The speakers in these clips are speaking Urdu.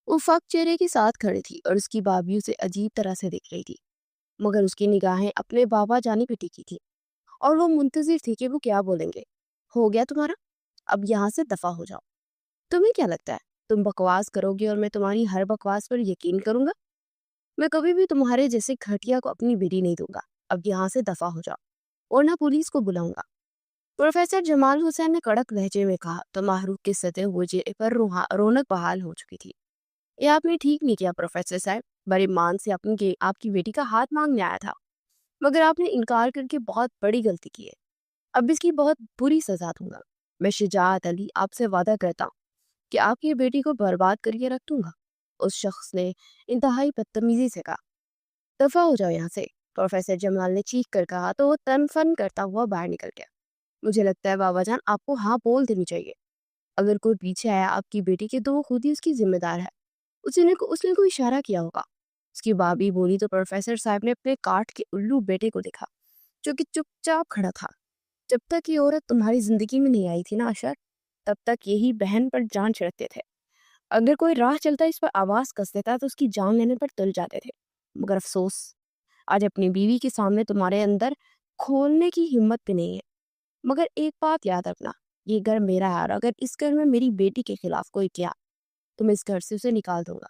وہ فق چہرے کے ساتھ کھڑی تھی اور اس کی بابی اسے عجیب طرح سے دیکھ رہی تھی، مگر اس کی نگاہیں اپنے بابا جانی پہ ٹکی تھی اور وہ منتظر تھی کہ وہ کیا بولیں گے۔ ہو گیا تمہارا، اب یہاں سے دفع ہو جاؤ۔ تمہیں کیا لگتا ہے تم بکواس کرو گے اور میں تمہاری ہر بکواس پر یقین کروں گا؟ میں کبھی بھی تمہارے جیسے گھٹیا کو اپنی بیٹی نہیں دوں گا۔ اب یہاں سے دفع ہو جاؤ اور نہ پولیس کو بلاؤں گا۔ پروفیسر جمال حسین نے کڑک لہجے میں کہا تو محروق کے سطح ہوئے چہرے پر رونق بحال ہو چکی تھی۔ یہ آپ نے ٹھیک نہیں کیا پروفیسر صاحب، بڑے مان سے آپ کی بیٹی کا ہاتھ مانگنے آیا تھا، مگر آپ نے انکار کر کے بہت بڑی غلطی کی ہے۔ اب اس کی بہت بری سزا دوں گا۔ میں شجاعت علی آپ سے وعدہ کرتا ہوں کہ آپ کی بیٹی کو برباد کر کے رکھ دوں گا۔ اس شخص نے انتہائی بدتمیزی سے کہا۔ دفع ہو جاؤ یہاں سے، پروفیسر جمال نے چیخ کر کہا تو وہ تن فن کرتا ہوا باہر نکل گیا۔ مجھے لگتا ہے بابا جان آپ کو ہاں بول دینی چاہیے۔ اگر کوئی پیچھے آیا آپ کی بیٹی کے تو وہ خود ہی اس کی ذمہ دار ہے۔ اس نے کوئی اشارہ کیا ہوگا۔ اس کی بابی بولی تو پروفیسر صاحب نے اپنے کاٹ کے الو بیٹے کو دیکھا جو کہ چپ چاپ کھڑا تھا۔ جب تک یہ عورت تمہاری زندگی میں نہیں آئی تھی نا اشر، تب تک یہی بہن پر جان چھڑکتے تھے۔ اگر کوئی راہ چلتا اس پر آواز کس دیتا تو اس کی جان لینے پر تل جاتے تھے، مگر افسوس آج اپنی بیوی کے سامنے تمہارے اندر کھولنے کی ہمت بھی نہیں ہے۔ مگر ایک بات یاد رکھنا، یہ گھر میرا ہے اور اگر اس گھر میں میری بیٹی کے خلاف کوئی کیا تو میں اس گھر سے اسے نکال دوں گا۔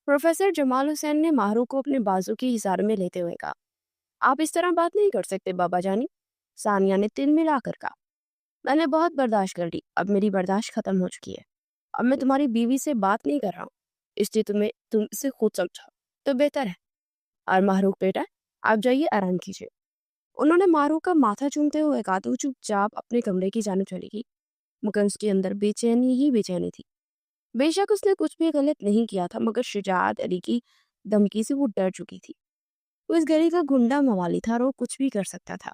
پروفیسر جمال حسین نے ماہرو کو اپنے بازو کی اشارے میں لیتے ہوئے کہا۔ آپ اس طرح بات نہیں کر سکتے بابا جانی، ثانیہ نے تل ملا کر کہا۔ میں نے بہت برداشت کر لی، اب میری برداشت ختم ہو چکی ہے۔ اب میں تمہاری بیوی سے بات نہیں کر رہا ہوں، اس لیے تم اسے خود سمجھا تو بہتر ہے۔ اور ماہروق بیٹا آپ جائیے آرام کیجیے۔ انہوں نے ماہروق کا ماتھا چومتے ہوئے کہا تو چپ چاپ اپنے کمرے کی جانب چلی گئی، مگر اس کے اندر بے چینی ہی بے چینی تھی۔ بے شک اس نے کچھ بھی غلط نہیں کیا تھا، مگر شجاعت علی کی دھمکی سے وہ ڈر چکی تھی۔ وہ اس گلی کا گنڈا موالی تھا اور وہ کچھ بھی کر سکتا تھا۔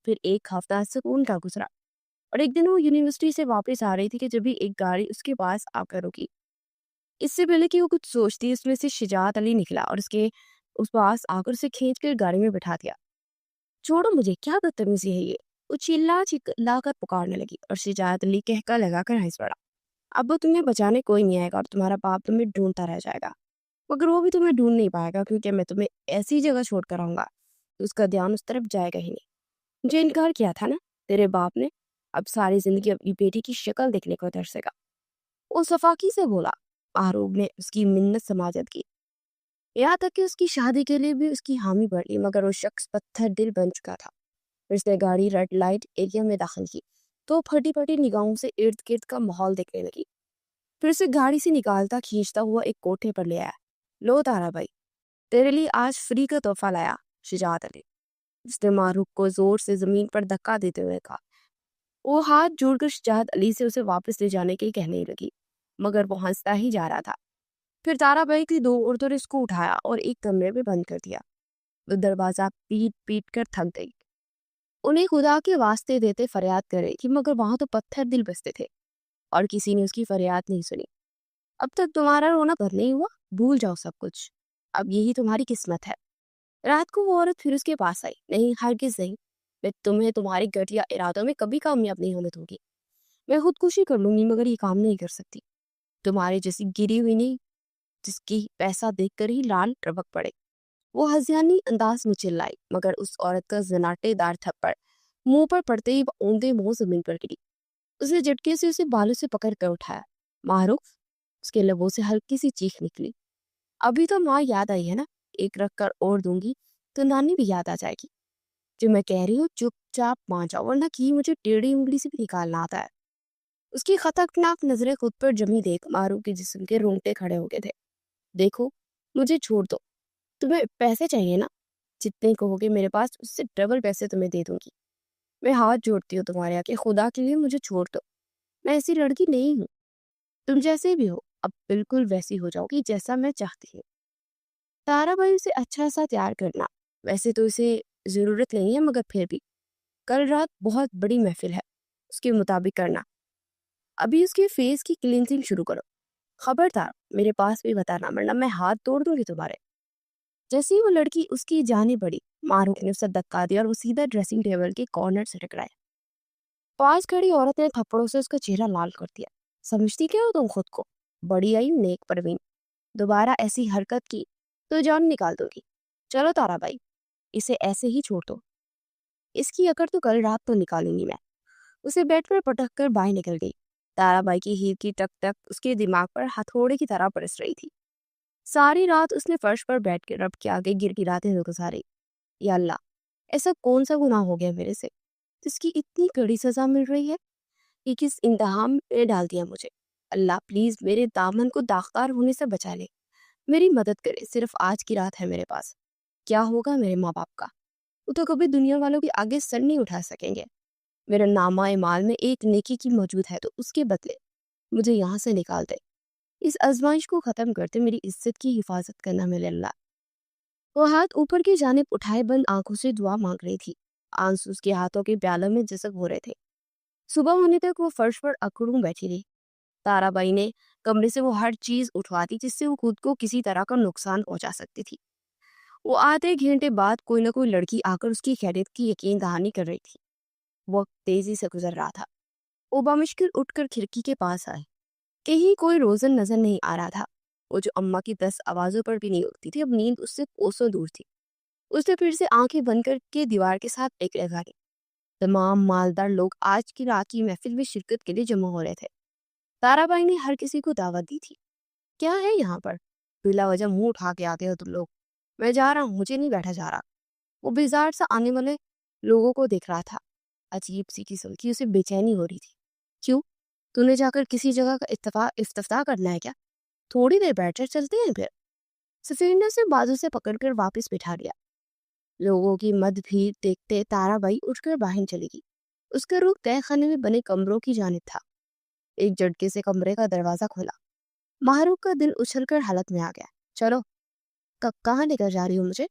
پھر ایک ہفتہ سکون کا گزرا اور ایک دن وہ یونیورسٹی سے واپس آ رہی تھی کہ جب بھی ایک گاڑی اس کے پاس آ کر رکی۔ اس سے پہلے کہ وہ کچھ سوچتی اس میں سے شجاعت علی نکلا اور اس پاس آ کر اسے کھینچ کر گاڑی میں بٹھا دیا۔ چھوڑو مجھے، کیا بدتمیزی ہے یہ، وہ چلا کر پکارنے لگی اور شجاعت علی کہکا لگا کر ہنس پڑا۔ اب تمہیں بچانے کوئی نہیں آئے گا اور تمہارا باپ تمہیں ڈھونڈتا رہ جائے گا، مگر وہ بھی تمہیں ڈھونڈ نہیں پائے گا کیونکہ میں تمہیں ایسی جگہ چھوڑ کر آؤں گا تو اس کا دھیان اس طرف جائے گا ہی نہیں۔ مجھے انکار کیا تھا نا تیرے باپ نے، اب ساری زندگی اپنی بیٹی کی شکل دیکھنے کو ترسے گا۔ وہ صفاقی سے بولا۔ آروب نے اس کی منت سماجت کی، یہاں تک کہ اس کی شادی کے لیے بھی اس کی حامی بڑھ لی، مگر وہ شخص پتھر دل بن چکا تھا۔ اس نے گاڑی ریڈ لائٹ ایریا میں داخل کی تو پھٹی پھٹی نگاہوں سے ارد گرد کا ماحول دیکھنے لگی۔ پھر اسے گاڑی سے نکالتا کھینچتا ہوا ایک کوٹھے پر لے آیا۔ لو تارا بھائی، تیرے لیے آج فری کا تحفہ لایا شجاعت علی، اس نے معروف کو زور سے زمین پر دھکا دیتے ہوئے کہا۔ وہ ہاتھ جوڑ کر شجاعت علی سے اسے واپس لے جانے کے کہنے لگی، مگر وہ ہنستا ہی جا رہا تھا۔ پھر تارا بھائی کی دو عورتوں نے اس کو اٹھایا اور ایک کمرے میں بند کر دیا۔ وہ دروازہ پیٹ پیٹ کر تھک گئی، انہیں خدا کے واسطے دیتے فریاد کر رہی تھی، مگر وہاں تو پتھر دل بستے تھے اور کسی نے اس کی فریاد نہیں سنی۔ اب تک تمہارا رونا بند نہیں ہوا، بھول جاؤ سب کچھ، اب یہی تمہاری قسمت ہے۔ رات کو وہ عورت پھر اس کے پاس آئی۔ نہیں، ہرگز نہیں، میں تمہیں تمہاری گھٹیا ارادوں میں کبھی کامیاب نہیں ہونے دوں گی۔ میں خودکشی کر لوں گی مگر یہ کام نہیں کر سکتی۔ تمہاری جیسی گری ہوئی نہیں جس کی پیسہ دیکھ کر ہی لال ٹپک پڑے۔ وہ ہذیانی انداز میں چلائی، مگر اس عورت کا زناٹے دار تھپڑ منہ پر پڑتے ہی اوندے منہ زمین پر گری۔ اس نے جھٹکے سے اسے بالوں سے پکڑ کر اٹھایا۔ معروف، اس کے لبوں سے ہلکی سی چیخ نکلی۔ ابھی تو ماں یاد آئی ہے نا، ایک رکھ کر اور دوں گی تو نانی بھی یاد آ جائے گی۔ جو میں کہہ رہی ہوں چپ چاپ مان جاؤ، ورنہ کی مجھے ٹیڑھی انگلی سے بھی نکالنا آتا ہے۔ اس کی خطرناک نظریں خود پر جمی دیکھ معروف کے جسم کے رونگٹے کھڑے ہو گئے تھے۔ دیکھو، مجھے چھوڑ دو، تمہیں پیسے چاہیے نا، جتنے کہو گے میرے پاس اس سے ڈبل پیسے تمہیں دے دوں گی۔ میں ہاتھ جوڑتی ہوں تمہارے آگے، خدا کے لیے مجھے چھوڑ دو، میں ایسی لڑکی نہیں ہوں، تم جیسے بھی ہو اب بالکل ویسی ہو جاؤ گی جیسا میں چاہتی ہوں۔ تارا بھائی اسے اچھا سا تیار کرنا، ویسے تو اسے ضرورت نہیں ہے مگر پھر بھی کل رات بہت بڑی محفل ہے، اس کے مطابق کرنا۔ ابھی اس کے فیس کی کلینزنگ شروع کرو، خبردار میرے پاس بھی بتانا ورنہ میں ہاتھ توڑ دوں گی تمہارے۔ جیسے ہی وہ لڑکی اس کی جانب بڑھی، معروف نے اسے دھکا دیا اور وہ سیدھا ڈریسنگ ٹیبل کے کارنر سے ٹکرایا۔ پاس کھڑی عورت نے تھپڑوں سے اس کا چہرہ لال کر دیا۔ سمجھتی کیا ہو تم خود کو، بڑی آئی نیک پروین، دوبارہ ایسی حرکت کی تو جان نکال دوں گی. چلو تارا بائی، اسے ایسے ہی چھوڑ دو. اس کی اکڑ تو کل رات تو نکالوں گی میں. اسے بیڈ پر پٹک کر باہر نکل گئی. تارا بائی کی ہیل کی ٹک ٹک اس کے دماغ پر ہتھوڑے کی طرح برس رہی تھی. ساری رات اس نے فرش پر بیٹھ کے رب کے آگے گر گراتے ہوئے گزاری. یا اللہ، ایسا کون سا گناہ ہو گیا میرے سے جس کی اتنی کڑی سزا مل رہی ہے؟ یہ کس امتحان میں ڈال دیا مجھے؟ اللہ پلیز میرے دامن کو داغدار ہونے سے بچا لے، میری مدد کرے. صرف آج کی رات ہے میرے پاس. کیا ہوگا میرے ماں باپ کا؟ وہ تو کبھی دنیا والوں کے آگے سر نہیں اٹھا سکیں گے. میرا نامہ اعمال میں ایک نیکی کی موجود ہے تو اس کے بدلے مجھے یہاں سے نکال دے. اس آزمائش کو ختم کرتے میری عزت کی حفاظت کرنا میرے اللہ. وہ ہاتھ اوپر کی جانب اٹھائے بند آنکھوں سے دعا مانگ رہی تھی. آنسو اس کے ہاتھوں کے پیالوں میں جذب ہو رہے تھے. صبح ہونے تک وہ فرش پر اکڑوں بیٹھی رہی. تارا بائی نے کمرے سے وہ ہر چیز اٹھوا دی جس سے وہ خود کو کسی طرح کا نقصان پہنچا سکتی تھی. وہ آدھے گھنٹے بعد کوئی نہ کوئی لڑکی آ کر اس کی خیریت کی یقین دہانی کر رہی تھی. وقت تیزی سے گزر رہا تھا. وہ بمشکل اٹھ کر کھڑکی کے پاس آئے. کہیں کوئی روزن نظر نہیں آ رہا تھا. وہ جو اماں کی 10 آوازوں پر بھی نہیں اٹھتی تھی اب نیند اس سے کوسوں دور تھی. اس نے پھر سے آنکھیں بند کر کے دیوار کے ساتھ ایک لگائی. تمام مالدار لوگ آج کی رات کی محفل میں شرکت کے لیے جمع ہو رہے تھے. تارا بائی نے ہر کسی کو دعوت دی تھی. کیا ہے یہاں پر؟ بلا وجہ منہ اٹھا کے آتے ہو تم لوگ. میں جا رہا ہوں، مجھے نہیں بیٹھا جا رہا. وہ بیزار سا آنے والے لوگوں کو دیکھ رہا تھا. عجیب سی قسم کی اسے بے چینی ہو رہی تھی. کیوں؟ تو نے جا کر کسی جگہ کا افتتاح کرنا ہے کیا؟ تھوڑی دیر بیٹھ کر چلتے ہیں پھر. سفیر نے اسے بازو سے پکڑ کر واپس بٹھا لیا. لوگوں کی مد بھیڑ دیکھتے تارا بائی اٹھ کر باہر چلے گی. اس کا رخ تہہ خانے میں بنے کمروں کی جانب تھا. ایک جھٹکے سے کمرے کا دروازہ کھولا. ماہروخ کا دل اچھل کر حالت میں آ گیا. چلو کہاں لے کر جا رہی ہو مجھے؟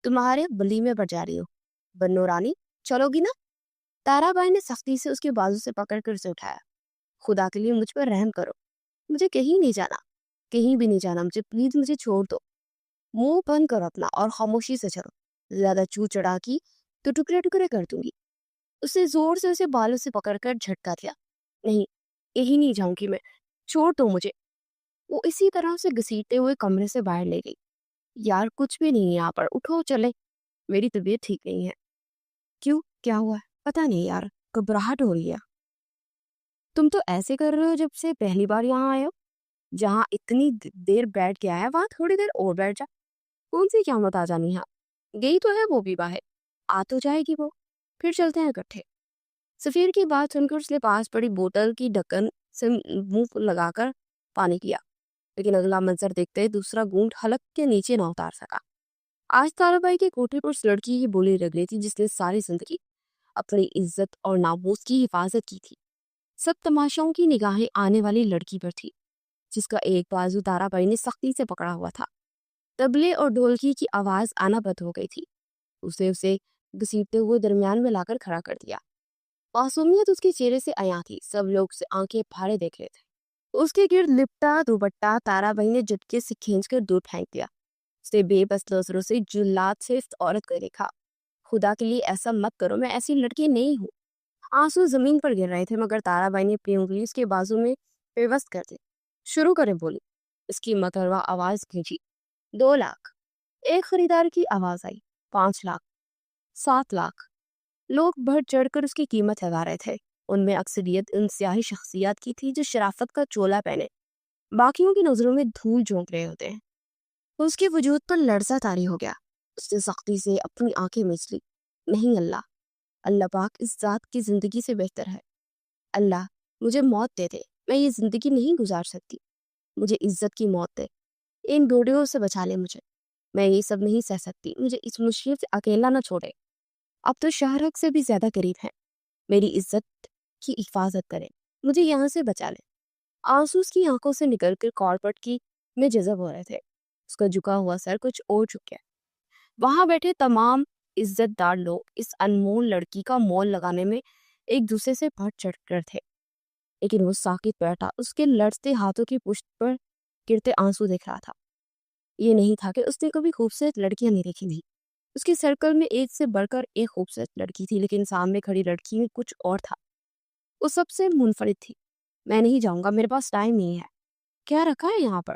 تمہارے بلی میں بڑھ جا رہی ہو. بنو رانی چلو گی نا؟ تارا بائی نے سختی سے اس کے بازو سے پکڑ کر اسے اٹھایا. خدا کے لیے مجھ پر رحم کرو. مجھے کہیں نہیں جانا، کہیں بھی نہیں جانا. مجھے پلیز مجھے چھوڑ دو. منہ بند کرو اپنا اور خاموشی سے چلو. زیادہ چو چڑھا کی تو ٹکڑے ٹکڑے کر دوں گی. اسے زور سے اسے بالوں سے پکڑ کر جھٹکا دیا. نہیں، یہی نہیں جاؤں گی میں. چھوڑ دو مجھے. وہ اسی طرح سے گھسیٹتے ہوئے کمرے سے باہر لے گئی. یار کچھ بھی نہیں ہے یہاں پر، اٹھو چلے. میری طبیعت ٹھیک نہیں ہے. کیوں؟ کیا ہوا؟ پتہ نہیں یار، گھبراہٹ ہو رہی ہے. تم تو ایسے کر رہے ہو جب سے پہلی بار یہاں آئے ہو. جہاں اتنی دیر بیٹھ کے آیا وہاں تھوڑی دیر اور بیٹھ جا. کون سی قیامت آ جانی ہے؟ گئی تو ہے وہ بھی باہر، آ تو جائے گی وہ. پھر چلتے ہیں اکٹھے. سفیر کی بات سن کر اس نے پاس پڑی بوتل کی ڈھکن سے منہ لگا کر پانی پیا. لیکن اگلا منظر دیکھتے ہی دوسرا گھونٹ حلق کے نیچے نہ اتار سکا. آج تارا بائی کے کوٹھے پر اس لڑکی کی بولی لگ رہی تھی جس نے ساری زندگی اپنی عزت اور ناموس کی حفاظت کی تھی. سب تماشاؤں کی نگاہیں آنے والی لڑکی پر تھی جس کا ایک بازو تارا بائی نے سختی سے پکڑا ہوا تھا. تبلے اور ڈھولکی کی آواز آنا بند ہو گئی تھی. اسے گھسیٹتے ہوئے درمیان میں لا کر کھڑا کر دیا. معصومیت اس کے چہرے سے عیاں تھی. سب لوگ اسے آنکھیں پھاڑے دیکھ رہے تھے. اس کے گرد لپٹا دوپٹہ تارا بائی نے جھٹکے سے کھینچ کر دور پھینک دیا. اسے بے بس نظروں سے جلات سے اس عورت کو دیکھا. خدا کے لیے ایسا مت کرو، میں ایسی لڑکی نہیں ہوں. آنسو زمین پر گر رہے تھے مگر تارا بائی نے اپنی انگلی اس کے بازو میں پیوست کر دی. شروع کرے بولی. اس کی متروہ آواز کھینچی. 2 لاکھ. ایک خریدار کی آواز آئی. 5 لاکھ. 7 لاکھ. لوگ بڑھ چڑھ کر اس کی قیمت لگا رہے تھے. ان میں اکثریت ان سیاہی شخصیات کی تھی جو شرافت کا چولا پہنے باقیوں کی نظروں میں دھول جھونک رہے ہوتے ہیں. اس کے وجود پر لرزہ طاری ہو گیا. اس نے سختی سے اپنی آنکھیں مچ لی. نہیں اللہ پاک اس ذات کی زندگی سے بہتر ہے. اللہ مجھے موت دے دے، میں یہ زندگی نہیں گزار سکتی. مجھے عزت کی موت دے. ان ڈوڈیوں سے بچا لے مجھے. میں یہ سب نہیں سہ سکتی. مجھے اس مشکل سے اکیلا نہ چھوڑے. اب تو شہرک سے بھی زیادہ قریب ہیں. میری عزت کی حفاظت کرے. مجھے یہاں سے بچا لے. آنسو اس کی آنکھوں سے نکل کر کارپٹ کی میں جذب ہو رہے تھے. اس کا جھکا ہوا سر کچھ اور جھک گیا. وہاں بیٹھے تمام عزت دار لوگ اس انمول لڑکی کا مول لگانے میں ایک دوسرے سے بڑھ چڑھ کر تھے. لیکن وہ ساکت بیٹھا اس کے لڑزتے ہاتھوں کی پشت پر گرتے آنسو دیکھ رہا تھا. یہ نہیں تھا کہ اس نے کبھی خوبصورت لڑکیاں نہیں دیکھی تھی. اس کے سرکل میں ایک سے بڑھ کر ایک خوبصورت لڑکی تھی لیکن سامنے کھڑی لڑکی میں کچھ اور تھا. وہ سب سے منفرد تھی. میں نہیں جاؤں گا، میرے پاس ٹائم نہیں ہے. کیا رکھا ہے یہاں پر؟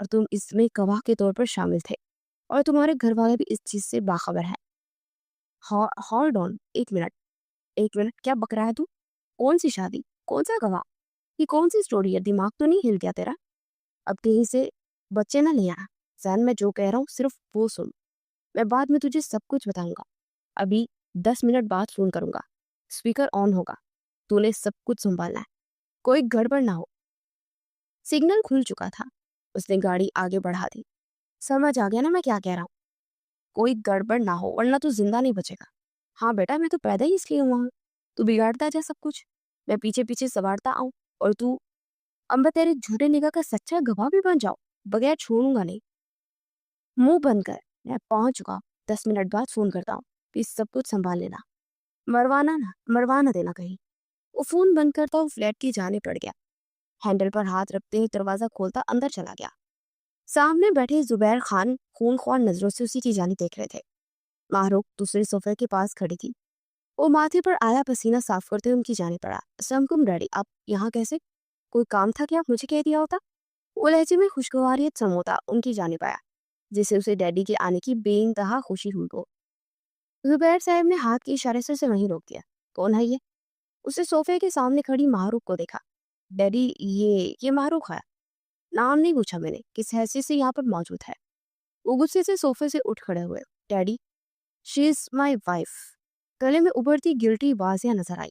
اور تم اس میں گواہ کے طور پر شامل تھے اور تمہارے گھر والے بھی اس چیز سے باخبر ہیں. ہولڈ آن، ایک منٹ، کیا بک رہا ہے تو؟ کون سی شادی؟ کون سا گواہ؟ یہ کون سی سٹوری ہے؟ دماغ تو نہیں ہل گیا تیرا؟ اب کہیں سے بچے نہ لے آ. زین میں جو کہہ رہا ہوں صرف وہ سن. میں بعد میں تجھے سب کچھ بتاؤں گا. ابھی 10 منٹ بعد فون کروں گا. اسپیکر آن ہوگا. تو نے سب کچھ سنبھالنا ہے، کوئی گڑبڑ نہ ہو. سگنل کھل چکا تھا. اس نے گاڑی آگے بڑھا دی. سمجھ آ گیا نا میں کیا کہہ رہا ہوں؟ کوئی گڑبڑ نہ ہو ورنہ تو زندہ نہیں بچے گا. ہاں بیٹا، میں تو پیدا ہی اس لیے ہوا ہوں. تو بگاڑتا جا سب کچھ، میں پیچھے پیچھے سوارتا آؤں اور تو اب میں تیرے جھوٹے نگاہ کا سچا گواہ بھی بن جاؤ. بغیر چھوڑوں گا نہیں. منہ بند کر، میں پہنچ چکا. 10 منٹ بعد فون کرتا ہوں. پلیز سب کچھ سنبھال لینا، مروانا دینا کہیں. وہ فون بند کرتا وہ فلیٹ کی جانب پڑ گیا. ہینڈل پر ہاتھ رکھتے دروازہ کھولتا اندر چلا گیا. سامنے بیٹھے زبیر خان خون خوار نظروں سے اسی کی جانب دیکھ رہے تھے. ماہروق دوسرے صوفے کے پاس کھڑی تھی. وہ ماتھے پر آیا پسینہ صاف کرتے ان کی جانب پڑا. السلام علیکم ڈیڈی، آپ یہاں کیسے؟ کوئی کام تھا کیا؟ مجھے کہہ دیا ہوتا. وہ لہجے میں خوشگواریت سموتا ان کی جانب آیا، جسے اسے ڈیڈی کے آنے کی بے انتہا خوشی ہوئی ہو. زبیر صاحب نے ہاتھ کے اشارے سے وہیں روک دیا. کون ہے یہ؟ اسے صوفے کے سامنے کھڑی ماہروق کو دیکھا. ڈیڈی یہ ماہروق ہے. نام نہیں پوچھا میں نے، کس حیثیت سے یہاں پر موجود ہے. وہ غصے سے صوفے سے اٹھ کھڑے ہوئے. Daddy, she is my wife. گلے میں ابھرتی گلٹی واضح نظر آئی.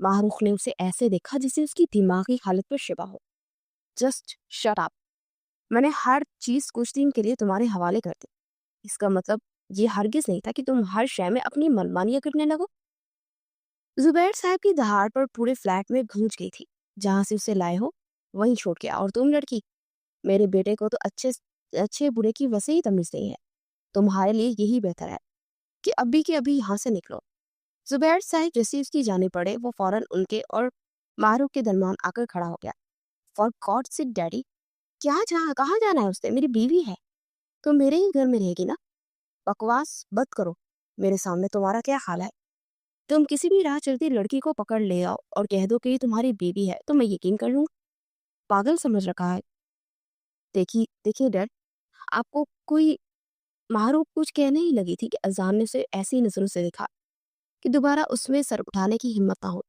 ماہروق نے اسے ایسے دیکھا جسے اس کی دماغی حالت پر شبہ ہو. Just shut up. میں نے ہر چیز کچھ دن کے لیے تمہارے حوالے کر دی. اس کا مطلب یہ ہرگز نہیں تھا کہ تم ہر شے میں اپنی منمانیاں کرنے لگو. زبیر صاحب کی دہاڑ پر پورے فلیٹ میں گونج گئی تھی. جہاں سے اسے لائے ہو وہیں چھوڑ گیا. اور تم لڑکی، میرے بیٹے کو تو اچھے برے کی ویسے ہی تمیز نہیں ہے. تمہارے لیے یہی بہتر ہے کہ ابھی کے ابھی یہاں سے نکلو. زبیر صاحب جیسے اس کی جانب پڑے وہ فوراً ان کے اور ماہروق کے درمیان آ کر کھڑا ہو گیا. فار گاڈ سیک ڈیڈی، کہاں جانا ہے اس نے؟ میری بیوی ہے، تو میرے ہی گھر میں رہے گی نا. بکواس بند کرو. میرے سامنے تمہارا کیا حال ہے؟ تم کسی بھی راہ چلتی لڑکی کو پکڑ لے آؤ اور کہہ دو کہ یہ تمہاری بیوی ہے تو میں یقین کر لوں. پاگل سمجھ رکھا ہے. دیکھیے ڈیڈ، آپ کو کوئی ماہروق کچھ کہنے ہی لگی تھی کہ اذان نے اسے ایسی نظروں سے دیکھا کہ دوبارہ اس میں سر اٹھانے کی ہمت نہ ہو.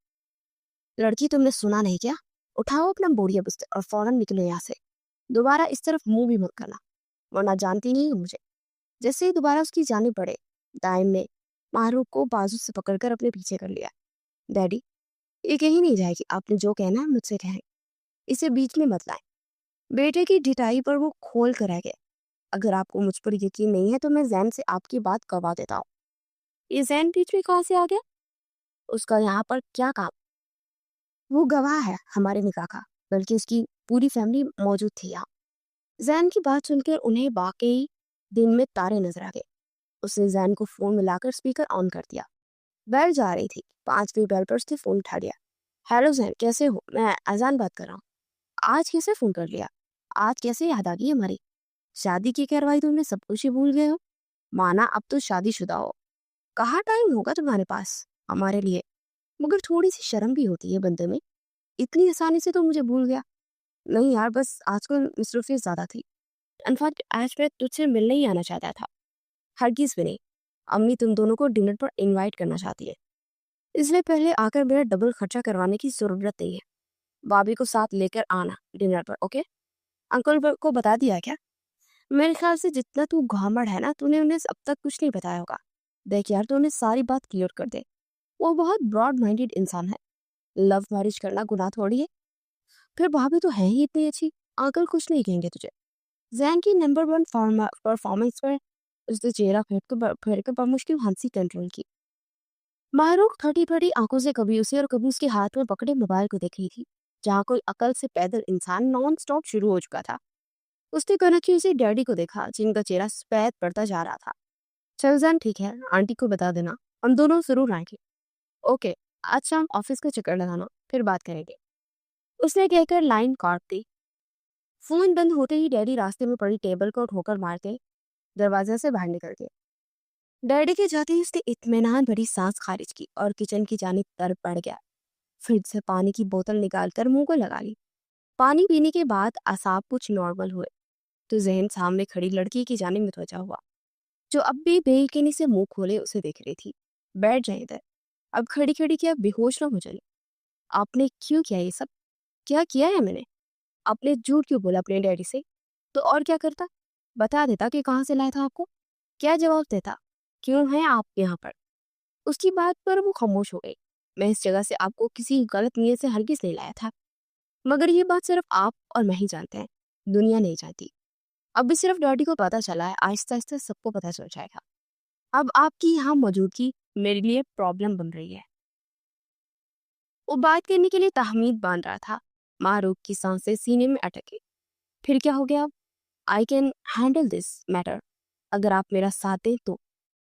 لڑکی، تم نے سنا نہیں کیا؟ اٹھاؤ اپنا بوریا بستر اور فوراً نکلو یہاں سے. دوبارہ اس طرف منہ بھی مت کرنا ورنہ جانتی نہیں ہو مجھے. جیسے ہی دوبارہ اس کی جانب بڑھے، دائم نے ماہروق کو بازو سے پکڑ کر اپنے پیچھے کر لیا. ڈیڈی، یہ کہیں نہیں جائے گی. آپ نے جو کہنا ہے مجھ سے کہیں، اسے بیچ میں مت لائیں. بیٹے کی ڈٹائی پر وہ کھول کر رہ گئے. اگر آپ کو مجھ پر یقین نہیں ہے تو میں زین سے آپ کی بات کروا دیتا ہوں. یہ زین بیچ میں کہاں سے آ گیا؟ اس کا یہاں پر کیا کام؟ وہ گواہ ہے ہمارے نکاح کا، بلکہ اس کی پوری فیملی موجود تھی یہاں. زین کی بات سن کر انہیں واقعی دن میں تارے نظر آ گئے. اس نے زین کو فون ملا کر اسپیکر آن کر دیا. بیل جا رہی تھی. 5ویں بیل پر اس نے فون اٹھا لیا. ہیلو زین، کیسے ہو؟ میں اذان بات کر رہا ہوں. آج کیسے فون کر لیا؟ آج کیسے یاد آ گئی ہماری شادی کی کارروائی؟ تم نے سب کچھ ہی بھول گئے ہو. مانا اب تو شادی شدہ ہو. کہاں ٹائم ہوگا تمہارے پاس ہمارے لیے؟ مگر تھوڑی سی شرم بھی ہوتی ہے بندے میں. اتنی آسانی سے تو مجھے بھول گیا؟ نہیں یار، بس آج کل مصروفیت زیادہ تھی. انفیکٹ آج میں تجھ سے ملنے ہی آنا چاہتا تھا. ہرگز بھی نہیں. امی تم دونوں کو ڈنر پر انوائٹ کرنا چاہتی ہے، اس لیے پہلے آ کر میرا ڈبل خرچہ کروانے کی ضرورت نہیں ہے. بابی کو ساتھ لے کر آنا ڈنر پر، اوکے؟ انکل کو بتا دیا کیا؟ میرے خیال سے جتنا تو گھامڑ ہے نا، تو نے انہیں اب تک کچھ نہیں بتایا ہوگا. دیکھ یار، تو انہیں ساری بات کلیئر کر دے. وہ بہت براڈ مائنڈیڈ انسان ہے. لو میرج کرنا گناہ تھوڑی ہے. پھر بھابھی تو ہے ہی اتنی اچھی، انکل کچھ نہیں کہیں گے تجھے. زین کی نمبر 1 پرفارمنس پر اس نے چہرہ پھیر کر بمشکل ہنسی کنٹرول کی. ماہروق پھٹی پھٹی آنکھوں سے کبھی اسے اور کبھی اس کے ہاتھ میں پکڑے موبائل کو دیکھ رہی تھی. جہاں کوئی عقل سے پیدل انسان نان سٹاپ شروع ہو چکا تھا. اس نے کنکھی اسے ڈیڈی کو دیکھا جن کا چہرہ سفید پڑتا جا رہا تھا. چل زین، ٹھیک ہے، آنٹی کو بتا دینا، ہم دونوں ضرور آئیں گے. اوکے، آج شام آفس کا چکر لگانا، پھر بات کریں گے. اس نے کہہ کر لائن کاٹ دی. فون بند ہوتے ہی ڈیڈی راستے میں پڑی ٹیبل کو ٹھوکر مارتے دروازے سے باہر نکل گئے. ڈیڈی کے جاتے ہی اس نے اطمینان بھری سانس خارج کی اور کچن کی جانب طرف بڑھ گیا. فریج سے پانی کی بوتل نکال کر منہ کو لگا لی. پانی پینے کے بعد اعصاب کچھ نارمل ہوئے. تو ذہن سامنے کھڑی لڑکی کی جانب متوجہ ہوا، جو اب بھی بے یقینی سے منہ کھولے اسے دیکھ رہی تھی۔ بیٹھ جائیں ادھر، اب کھڑی کھڑی کیا بے ہوش نہ ہو جائیں۔ آپ نے کیوں کیا یہ سب؟ کیا کیا ہے میں نے؟ آپ نے جھوٹ کیوں بولا اپنے ڈیڈی سے؟ تو اور کیا کرتا؟ بتا دیتا کہ کہاں سے لایا تھا آپ کو، کیا جواب دیتا؟ کیوں ہیں آپ یہاں پر؟ اس کی بات پر وہ خاموش ہو گئی۔ میں اس جگہ سے آپ کو کسی غلط نیت سے ہرگز نہیں لایا تھا، مگر یہ بات صرف آپ اور میں ہی جانتے ہیں، دنیا نہیں جانتی۔ اب بھی صرف ڈیڈی کو پتا چلا ہے، آہستہ آہستہ سب کو پتا چل جائے گا۔ اب آپ کی یہاں موجودگی میرے لیے پرابلم بن رہی ہے۔ وہ بات کرنے کے لیے تحمید باندھ رہا تھا، معروف کی سانسیں سینے میں اٹک گئی۔ پھر کیا ہو گیا؟ I can handle this matter, اگر آپ میرا ساتھ دیں تو۔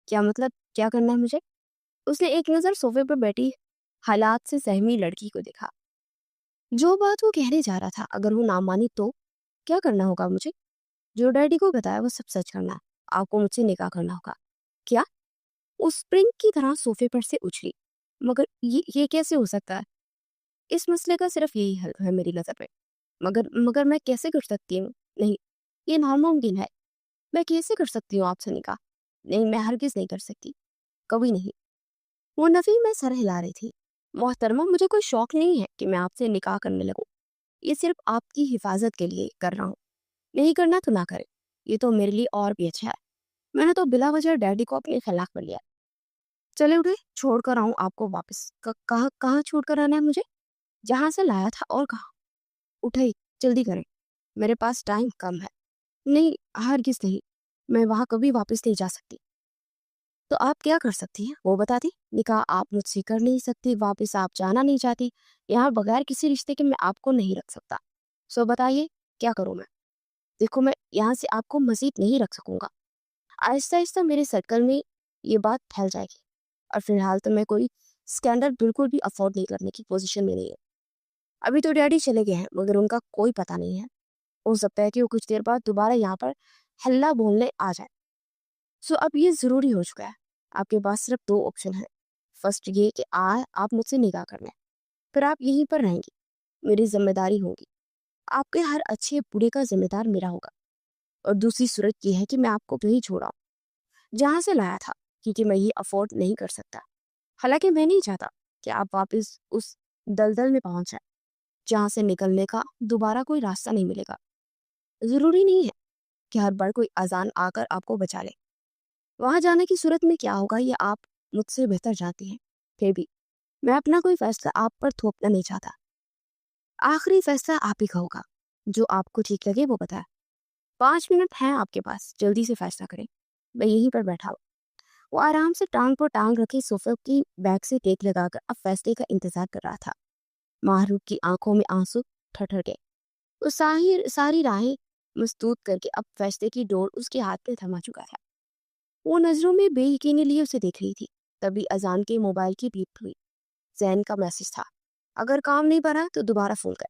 کیا مطلب؟ کیا کرنا ہے مجھے؟ اس نے ایک نظر صوفے پر بیٹھی حالات سے سہمی لڑکی کو دیکھا۔ جو بات وہ کہنے جا رہا تھا اگر وہ نہ مانی تو کیا کرنا ہوگا مجھے؟ جو ڈیڈی کو بتایا وہ سب سچ کرنا ہے، آپ کو مجھ سے نکاح کرنا ہوگا۔ کیا؟ وہ اسپرنگ کی طرح صوفے پر سے اچھلی۔ مگر یہ کیسے ہو سکتا ہے؟ اس مسئلے کا صرف یہی حل ہے میری نظر میں۔ مگر میں کیسے کر سکتی ہوں؟ نہیں، یہ ناممکن ہے۔ میں کیسے کر سکتی ہوں آپ سے نکاح؟ نہیں، میں ہرگز نہیں کر سکتی، کبھی نہیں۔ وہ نفی میں سر ہلا رہی تھی۔ محترمہ، مجھے کوئی شوق نہیں ہے کہ میں آپ سے نکاح کرنے لگوں، یہ صرف آپ کی حفاظت کے لیے کر رہا ہوں۔ نہیں کرنا تو نہ کرے، یہ تو میرے لیے اور بھی اچھا ہے۔ میں نے تو بلا وجہ ڈیڈی کو اپنے خلاف کر لیا۔ چلے اٹھے، چھوڑ کر آؤں آپ کو واپس۔ کہاں چھوڑ کر آنا ہے مجھے؟ جہاں سے لایا تھا، اور کہاں؟ اٹھے، جلدی کریں، میرے پاس ٹائم کم ہے۔ نہیں، ہرگز نہیں، میں وہاں کبھی واپس نہیں جا سکتی۔ تو آپ کیا کر سکتی ہیں وہ بتا دی؟ نکاح آپ مجھ سے کر نہیں سکتی، واپس آپ جانا نہیں چاہتی، یہاں بغیر کسی رشتے کے میں آپ کو نہیں رکھ سکتا۔ سو بتائیے کیا کروں میں؟ دیکھو، میں یہاں سے آپ کو مزید نہیں رکھ سکوں گا۔ آہستہ آہستہ میرے سرکل میں یہ بات پھیل جائے گی، اور فی الحال تو میں کوئی اسکینڈل بالکل بھی افورڈ نہیں کرنے کی پوزیشن میں نہیں ہے۔ ابھی تو ڈیڈی چلے گئے ہیں، مگر ان کا کوئی پتہ نہیں ہے۔ ہو سکتا ہے کہ وہ کچھ دیر بعد دوبارہ یہاں پر ہلہ بولنے آ جائے۔ سو اب یہ ضروری ہو چکا ہے، آپ کے پاس صرف دو آپشن ہیں۔ فرسٹ یہ کہ آپ مجھ سے نکاح کر لیں، پھر آپ یہیں پر رہیں گی، میری ذمہ داری ہوگی، آپ کے ہر اچھے برے کا ذمہ دار میرا ہوگا۔ اور دوسری صورت یہ ہے کہ میں آپ کو کہیں چھوڑاؤں جہاں سے لایا تھا، کیونکہ میں یہ افورڈ نہیں کر سکتا۔ حالانکہ میں نہیں چاہتا کہ آپ واپس اس دلدل میں پہنچ جائیں جہاں سے نکلنے کا دوبارہ کوئی راستہ نہیں ملے گا۔ ضروری نہیں ہے کہ ہر بار کوئی اذان آ کر آپ کو بچا لے۔ وہاں جانے کی صورت میں کیا ہوگا یہ آپ مجھ سے بہتر جانتی ہیں۔ پھر بھی میں اپنا کوئی فیصلہ آپ پر تھوپنا نہیں چاہتا۔ آخری فیصلہ آپ ہی کا ہوگا، جو آپ کو ٹھیک لگے وہ بتائیں۔ 5 منٹ ہیں آپ کے پاس، جلدی سے فیصلہ کریں، میں یہیں پر بیٹھا ہوں۔ وہ آرام سے ٹانگ پر ٹانگ رکھے صوفے کی بیک سے ٹیک لگا کر اب فیصلے کا انتظار کر رہا تھا۔ معروف کی آنکھوں میں آنسو ٹھٹر گئے۔ وہ ساری راہیں مسدود کر کے اب فیصلے کی ڈور اس کے ہاتھ میں تھما چکا تھا۔ وہ نظروں میں بے یقینی لیے اسے دیکھ رہی تھی۔ تبھی اذان کے موبائل کی بیپ ہوئی۔ زین کا میسج تھا، اگر کام نہیں بھرا تو دوبارہ فون کر۔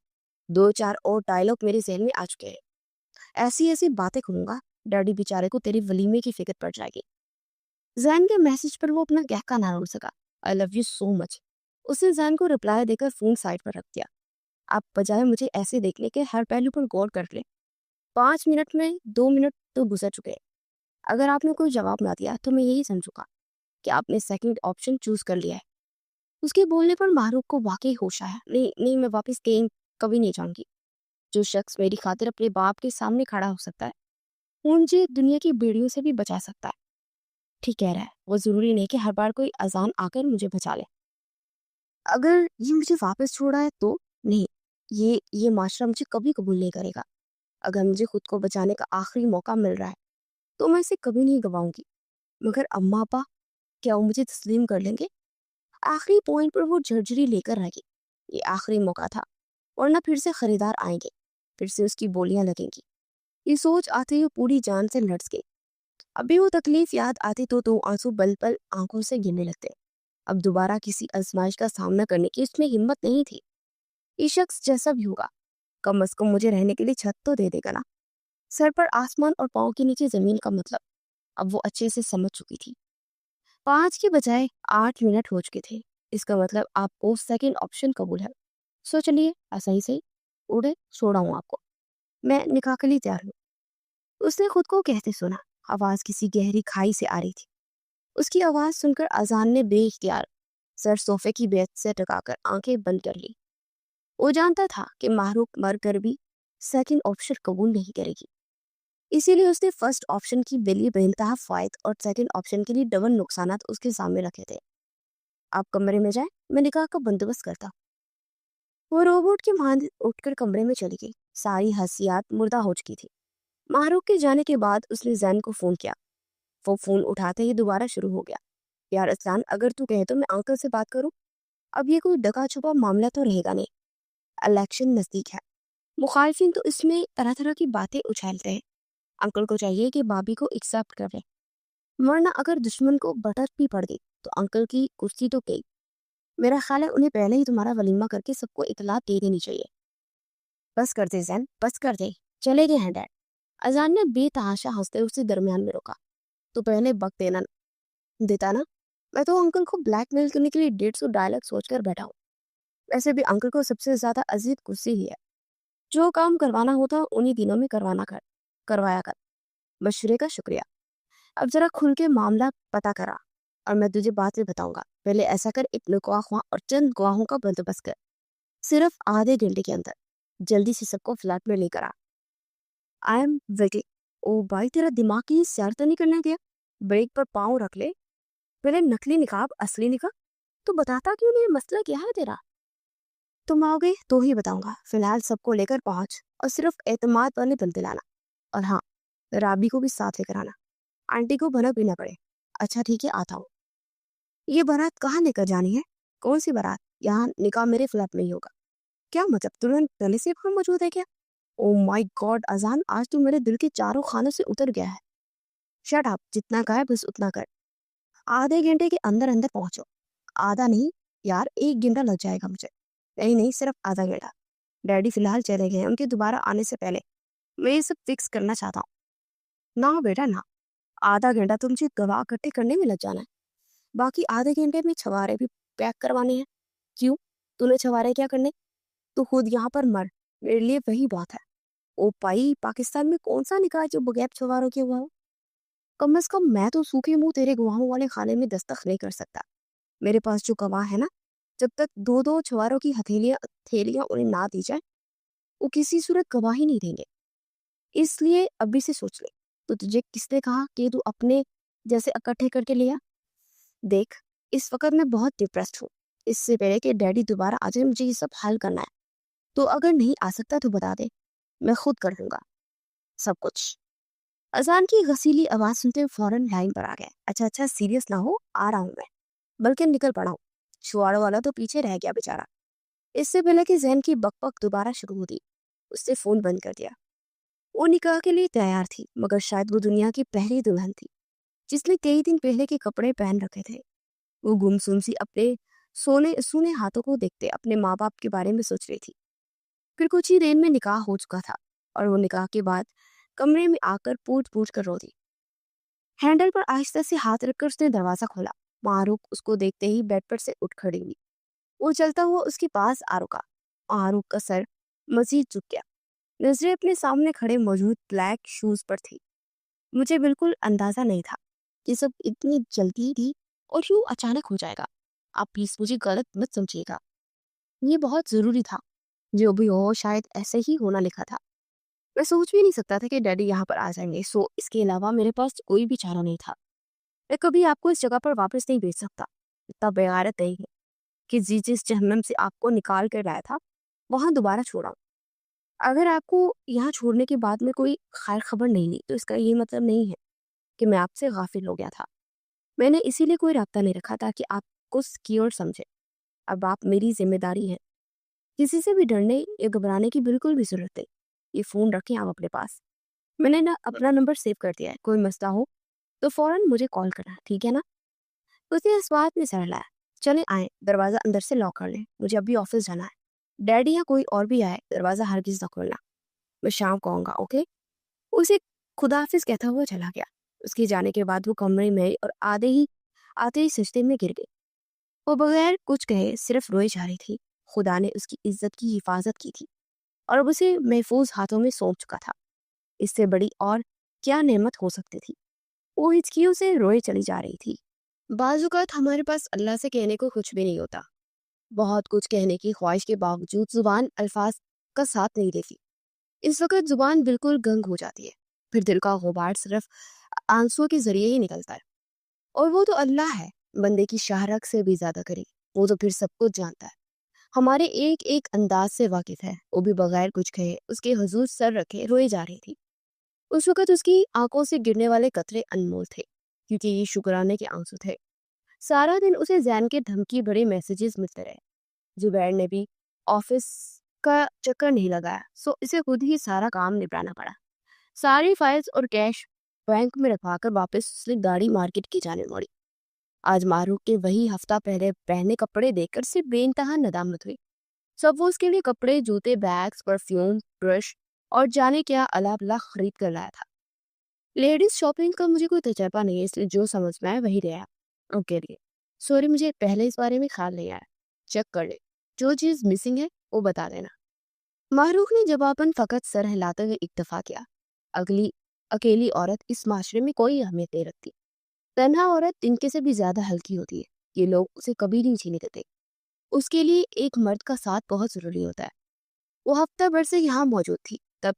2-4 اور ڈائلاگ میرے ذہن میں آ چکے ہیں، ایسی باتیں کروں گا ڈیڈی بیچارے کو تیری ولیمے کی فکر پڑ جائے گی۔ زین کے میسج پر وہ اپنا کہکا نہ روک سکا۔ آئی لو یو سو مچ۔ اس نے زین کو رپلائی دے کر فون سائڈ پر رکھ دیا۔ آپ بجائے مجھے ایسے دیکھنے کے ہر پہلو پر غور کر لیں۔ 5 منٹ میں 2 منٹ تو گزر چکے ہیں۔ اگر آپ نے کوئی جواب نہ دیا تو میں یہی سمجھوں گا کہ آپ نے سیکنڈ آپشن چوز کر لیا ہے۔ اس کے بولنے پر معروف کو واقعی ہوش آیا۔ نہیں، میں واپس کہیں کبھی نہیں جاؤں گی۔ جو شخص میری خاطر اپنے باپ کے سامنے کھڑا ہو سکتا ہے وہ مجھے دنیا کی بیڑیوں سے بھی بچا سکتا ہے۔ ٹھیک کہہ رہا ہے، وہ ضروری نہیں کہ ہر بار کوئی اذان آ کر مجھے بچا لے۔ اگر یہ مجھے واپس چھوڑا ہے تو نہیں، یہ معاشرہ مجھے کبھی قبول نہیں کرے گا۔ اگر مجھے خود کو بچانے کا آخری موقع مل رہا ہے تو میں اسے کبھی نہیں گواؤں گی۔ مگر اماں ابا، کیا وہ مجھے تسلیم کر لیں گے؟ آخری پوائنٹ پر وہ جھرجھری لے کر رہ گئی۔ یہ آخری موقع تھا، ورنہ پھر سے خریدار آئیں گے، پھر سے اس کی بولیاں لگیں گی۔ یہ سوچ آتے ہی پوری جان سے لڑس گئی۔ ابھی وہ تکلیف یاد آتی تو آنسو بل بل آنکھوں سے گرنے لگتے۔ اب دوبارہ کسی آزمائش کا سامنا کرنے کی اس میں ہمت نہیں تھی۔ یہ شخص جیسا بھی ہوگا کم از کم مجھے رہنے کے لیے چھت تو دے دے گا نا۔ سر پر آسمان اور پاؤں کے نیچے زمین کا مطلب اب وہ اچھے سے سمجھ چکی تھی۔ 5 کے بجائے 8 منٹ ہو چکے تھے۔ اس کا مطلب آپ کو سیکنڈ آپشن قبول ہے۔ سو چلیے، ایسا ہی صحیح، اڑے چھوڑا ہوں آپ کو، میں نکاح کے لیے تیار ہوں۔ اس نے خود کو کہتے سنا. آواز کسی گہری کھائی سے آ رہی تھی. اس کی آواز سن کر اذان نے بے اختیار سر صوفے کی بیت سے ٹکا کر آنکھیں بند کر لی. وہ جانتا تھا کہ محروق مر کر بھی سیکنڈ آپشن قبول نہیں کرے گی. اسی لیے اس نے فرسٹ آپشن کی بلی بے انتہا فوائد اور سیکنڈ آپشن کے لیے ڈبل نقصانات اس کے سامنے رکھے تھے. آپ کمرے میں جائیں, میں نکاح کا بندوبست کرتا. وہ روبوٹ کی مانند اٹھ کر کمرے میں چلی گئی. ساری حسیات مردہ ہو چکی تھی. محروق کے جانے کے بعد اس نے زین کو فون کیا. وہ فون اٹھاتے ہی دوبارہ شروع ہو گیا. یار اسلان, اگر تو کہے تو میں انکل سے بات کروں. اب یہ کوئی ڈکا چھپا معاملہ تو رہے گا نہیں. الیکشن نزدیک ہے. مخالفین تو اس میں طرح طرح کی باتیں اچھالتے ہیں. انکل کو چاہیے کہ بابی کو ایکسپٹ کر لے, ورنہ اگر دشمن کو بٹر بھی پڑ گئی تو انکل کی کرسی تو گئی. میرا خیال ہے انہیں پہلے ہی تمہارا ولیمہ کر کے سب کو اطلاع دے دینی چاہیے. بس کر دے زین, بس کر دے, چلے گئے ہیں ڈیڈ. اذان نے بے تحاشا ہنستے اسے درمیان میں روکا. تو پہلے وقت دیتا نا. میں تو انکل کو بلیک میل کرنے کے لیے 150 ڈائلاگ سوچ کر بیٹھا ہوں. ویسے بھی انکل کو سب سے زیادہ عزیز کرسی ہی ہے. جو کام کروانا ہوتا انہی دنوں میں کروایا کر. مشورے کا شکریہ. اب ذرا کھل کے معاملہ پتا کرا اور میں تجھے بات میں بتاؤں گا. پہلے ایسا کر, ایک نکاح خواہ اور چند گواہوں کا بندوبست کر. صرف آدھے گھنٹے کے اندر جلدی سے سب کو فلیٹ میں لے کر آ. I am waiting. او بھائی, تیرا دماغ کی سیر تو نہیں کرنے دیا. بریک پر پاؤں رکھ لے. پہلے نقلی نقاب اصلی نکاح تو بتاتا کیوں نہیں, مسئلہ کیا ہے تیرا؟ تم آؤ گے تو ہی بتاؤں گا. فی الحال سب کو لے کر پہنچ اور صرف اعتماد والے بندے لانا. اور ہاں, رابی کو بھی ساتھ لے کر آنا. آنٹی کو بھلا پینا پڑے. اچھا ٹھیک ہے, آتا ہوں. یہ بارات کہاں لے کر جانی ہے؟ کون سی بارات؟ یہاں نکاح میرے فلیٹ میں ہی ہوگا. کیا مطلب, ترنت پہلے سے وہاں موجود ہے کیا؟ او مائی گاڈ اذان, آج تو میرے دل کے چاروں خانوں سے اتر گیا ہے. شٹ اپ, جتنا کہا ہے بس اتنا کر. آدھے گھنٹے کے اندر اندر پہنچو. آدھا نہیں یار, 1 گھنٹہ لگ جائے گا مجھے. نہیں, صرف آدھا گھنٹا. ڈیڈی فی الحال چلے گئے ہیں, ان کے دوبارہ آنے سے پہلے میں یہ سب فکس کرنا چاہتا ہوں. نہ بیٹا نہ, آدھا گھنٹہ تو مجھے گواہ اکٹھے کرنے میں لگ جانا ہے. باقی آدھے گھنٹے میں چھوارے بھی پیک کروانے ہیں. کیوں, تُونے چھوارے کیا کرنے؟ تو خود یہاں پر مر, میرے لیے وہی بات ہے. او پائی, پاکستان میں کون سا نکاح جو بغیر چھواروں کے ہوا ہو؟ کم از کم میں تو سوکھے منہ تیرے گواہوں والے خانے میں دستخط نہیں کر سکتا. میرے پاس جو گواہ ہے نا, جب تک 2 چھواروں کی ہتھیلیاں انہیں نہ دی جائے, وہ کسی صورت گواہی نہیں دیں گے. اس لیے ابھی سے سوچ لے. تو تجھے کس نے کہا کہ تو اپنے جیسے اکٹھے کر کے لیا؟ دیکھ, اس وقت میں بہت ڈپریسڈ ہوں. اس سے پہلے کہ ڈیڈی دوبارہ آ جائے, مجھے یہ سب حل کرنا ہے. تو اگر نہیں آ سکتا تو بتا دے, میں خود کر لوں گا سب کچھ. اذان کی غسیلی آواز سنتے ہوئے فوراً لائن پر آ گیا. اچھا سیریس نہ ہو, آ رہا ہوں میں, بلکہ نکل پڑا ہوں. چھواروں والا تو پیچھے رہ گیا بیچارہ. اس سے پہلے کہ ذہن کی بک بک دوبارہ شروع ہوتی, اس نے فون بند کر دیا. وہ نکاح کے لیے تیار تھی, مگر شاید وہ دنیا کی پہلی دلہن تھی جس نے کئی دن پہلے کے کپڑے پہن رکھے تھے. وہ گمسم سی اپنے سونے ہاتھوں کو دیکھتے اپنے ماں باپ کے بارے میں سوچ رہی تھی. پھر کچھ ہی دیر میں نکاح ہو چکا تھا, اور وہ نکاح کے بعد کمرے میں آ کر پوٹ کر رو دی. ہینڈل پر آہستہ سے ہاتھ رکھ کر اس نے دروازہ کھولا. معروق اس کو دیکھتے ہی بیڈ پر سے اٹھ کھڑی ہوئی. وہ چلتا ہوا اس کے پاس آ رکا. معروق کا سر مزید جھک گیا. نظریں اپنے سامنے کھڑے موجود بلیک شوز پر تھی. مجھے بالکل اندازہ نہیں تھا یہ سب اتنی جلدی تھی اور یوں اچانک ہو جائے گا. آپ پلیز مجھے غلط مت سمجھیے گا, یہ بہت ضروری تھا. جو بھی ہو شاید ایسے ہی ہونا لکھا تھا. میں سوچ بھی نہیں سکتا تھا کہ ڈیڈی یہاں پر آ جائیں گے, سو اس کے علاوہ میرے پاس کوئی بھی چارہ نہیں تھا. میں کبھی آپ کو اس جگہ پر واپس نہیں بھیج سکتا. اتنا بغیرت نہیں ہے کہ جس جہنم سے آپ کو نکال کر لایا تھا وہاں دوبارہ چھوڑا. اگر آپ کو یہاں چھوڑنے کے بعد میں کوئی خیر خبر نہیں لی تو اس کا یہ مطلب نہیں ہے کہ میں آپ سے غافل ہو گیا تھا. میں نے اسی لیے کوئی رابطہ نہیں رکھا تاکہ آپ کو سیکیور سمجھے. اب آپ میری ذمہ داری ہے. کسی سے بھی ڈرنے یا گھبرانے کی بالکل بھی ضرورت نہیں. یہ فون رکھیں آپ اپنے پاس. میں نے اپنا نمبر سیو کر دیا ہے. کوئی مسئلہ ہو تو فوراً مجھے کال کرنا, ٹھیک ہے نا؟ اس نے اس بات میں سر لایا. چلے آئیں, دروازہ اندر سے لاک کر لیں, مجھے ابھی آفس جانا ہے. ڈیڈی یا کوئی اور بھی آئے, دروازہ ہرگز نہ کھولنا. میں شام کو آؤں گا, اوکے؟ اسے خدا حافظ کہتا ہوا چلا گیا. اس کے جانے کے بعد وہ کمرے میں اور آتے ہی سجدے میں گر گئی. وہ بغیر کچھ کہے صرف روئے جا رہی تھی. خدا نے اس کی عزت کی حفاظت کی تھی اور اب اسے محفوظ ہاتھوں میں سونپ چکا تھا. اس سے بڑی اور کیا نعمت ہو سکتی تھی۔ وہ ہچکیوں سے روئے چلی جا رہی تھی۔ بعض اوقات ہمارے پاس اللہ سے کہنے کو کچھ بھی نہیں ہوتا، بہت کچھ کہنے کی خواہش کے باوجود زبان الفاظ کا ساتھ نہیں دیتی۔ اس وقت زبان بالکل گنگ ہو جاتی ہے، پھر دل کا غبار صرف آنسوں کے ذریعے ہی نکلتا ہے۔ اور وہ تو اللہ ہے، بندے کی شہرک سے بھی زیادہ کرے، وہ تو پھر سب کچھ جانتا ہے، ہمارے ایک ایک انداز سے واقف ہے۔ وہ بھی بغیر کچھ کہے اس کے حضور سر رکھے روئے جا رہی تھی۔ اس وقت اس کی آنکھوں سے گرنے والے قطرے انمول تھے، کیونکہ یہ شکرانے کے آنسو تھے۔ سارا دن اسے زین کے دھمکی بڑے میسیجز ملتے رہے۔ زبیر نے بھی آفس کا چکر نہیں لگایا، سو اسے خود ہی سارا کام نپٹانا پڑا۔ ساری فائلز اور کیش بینک میں رکھوا کر واپس اس نے گاڑی مارکیٹ کی جانے موڑی۔ آج معروف کے وہی ہفتہ پہلے پہنے کپڑے دیکھ کر صرف بے انتہا ندامت ہوئی۔ سب وہ اس کے لیے کپڑے، جوتے، بیگز، پرفیوم، برش اور جانے کیا اللہ بلا خرید کر لایا تھا۔ لیڈیز شاپنگ کا مجھے کوئی تجربہ نہیں ہے، اس لیے جو سمجھ میں آئے وہی رہا۔ اوکے لیے سوری، مجھے پہلے اس بارے میں خیال نہیں آیا، چیک کر لے، جو چیز مسنگ ہے وہ بتا دینا۔ معروف نے جواباً فقط سر ہلاتے ہوئے اکتفا کیا۔ اکیلی عورت اس معاشرے میں کوئی اہمیت نہیں رکھتی، تنہا عورت تنکے سے بھی زیادہ ہلکی ہوتی ہے، یہ لوگ اسے کبھی نہیں چھینے دیتے۔ اس کے لیے ایک مرد کا ساتھ بہت ضروری ہوتا ہے۔ وہ ہفتہ بھر سے یہاں موجود تھی، تب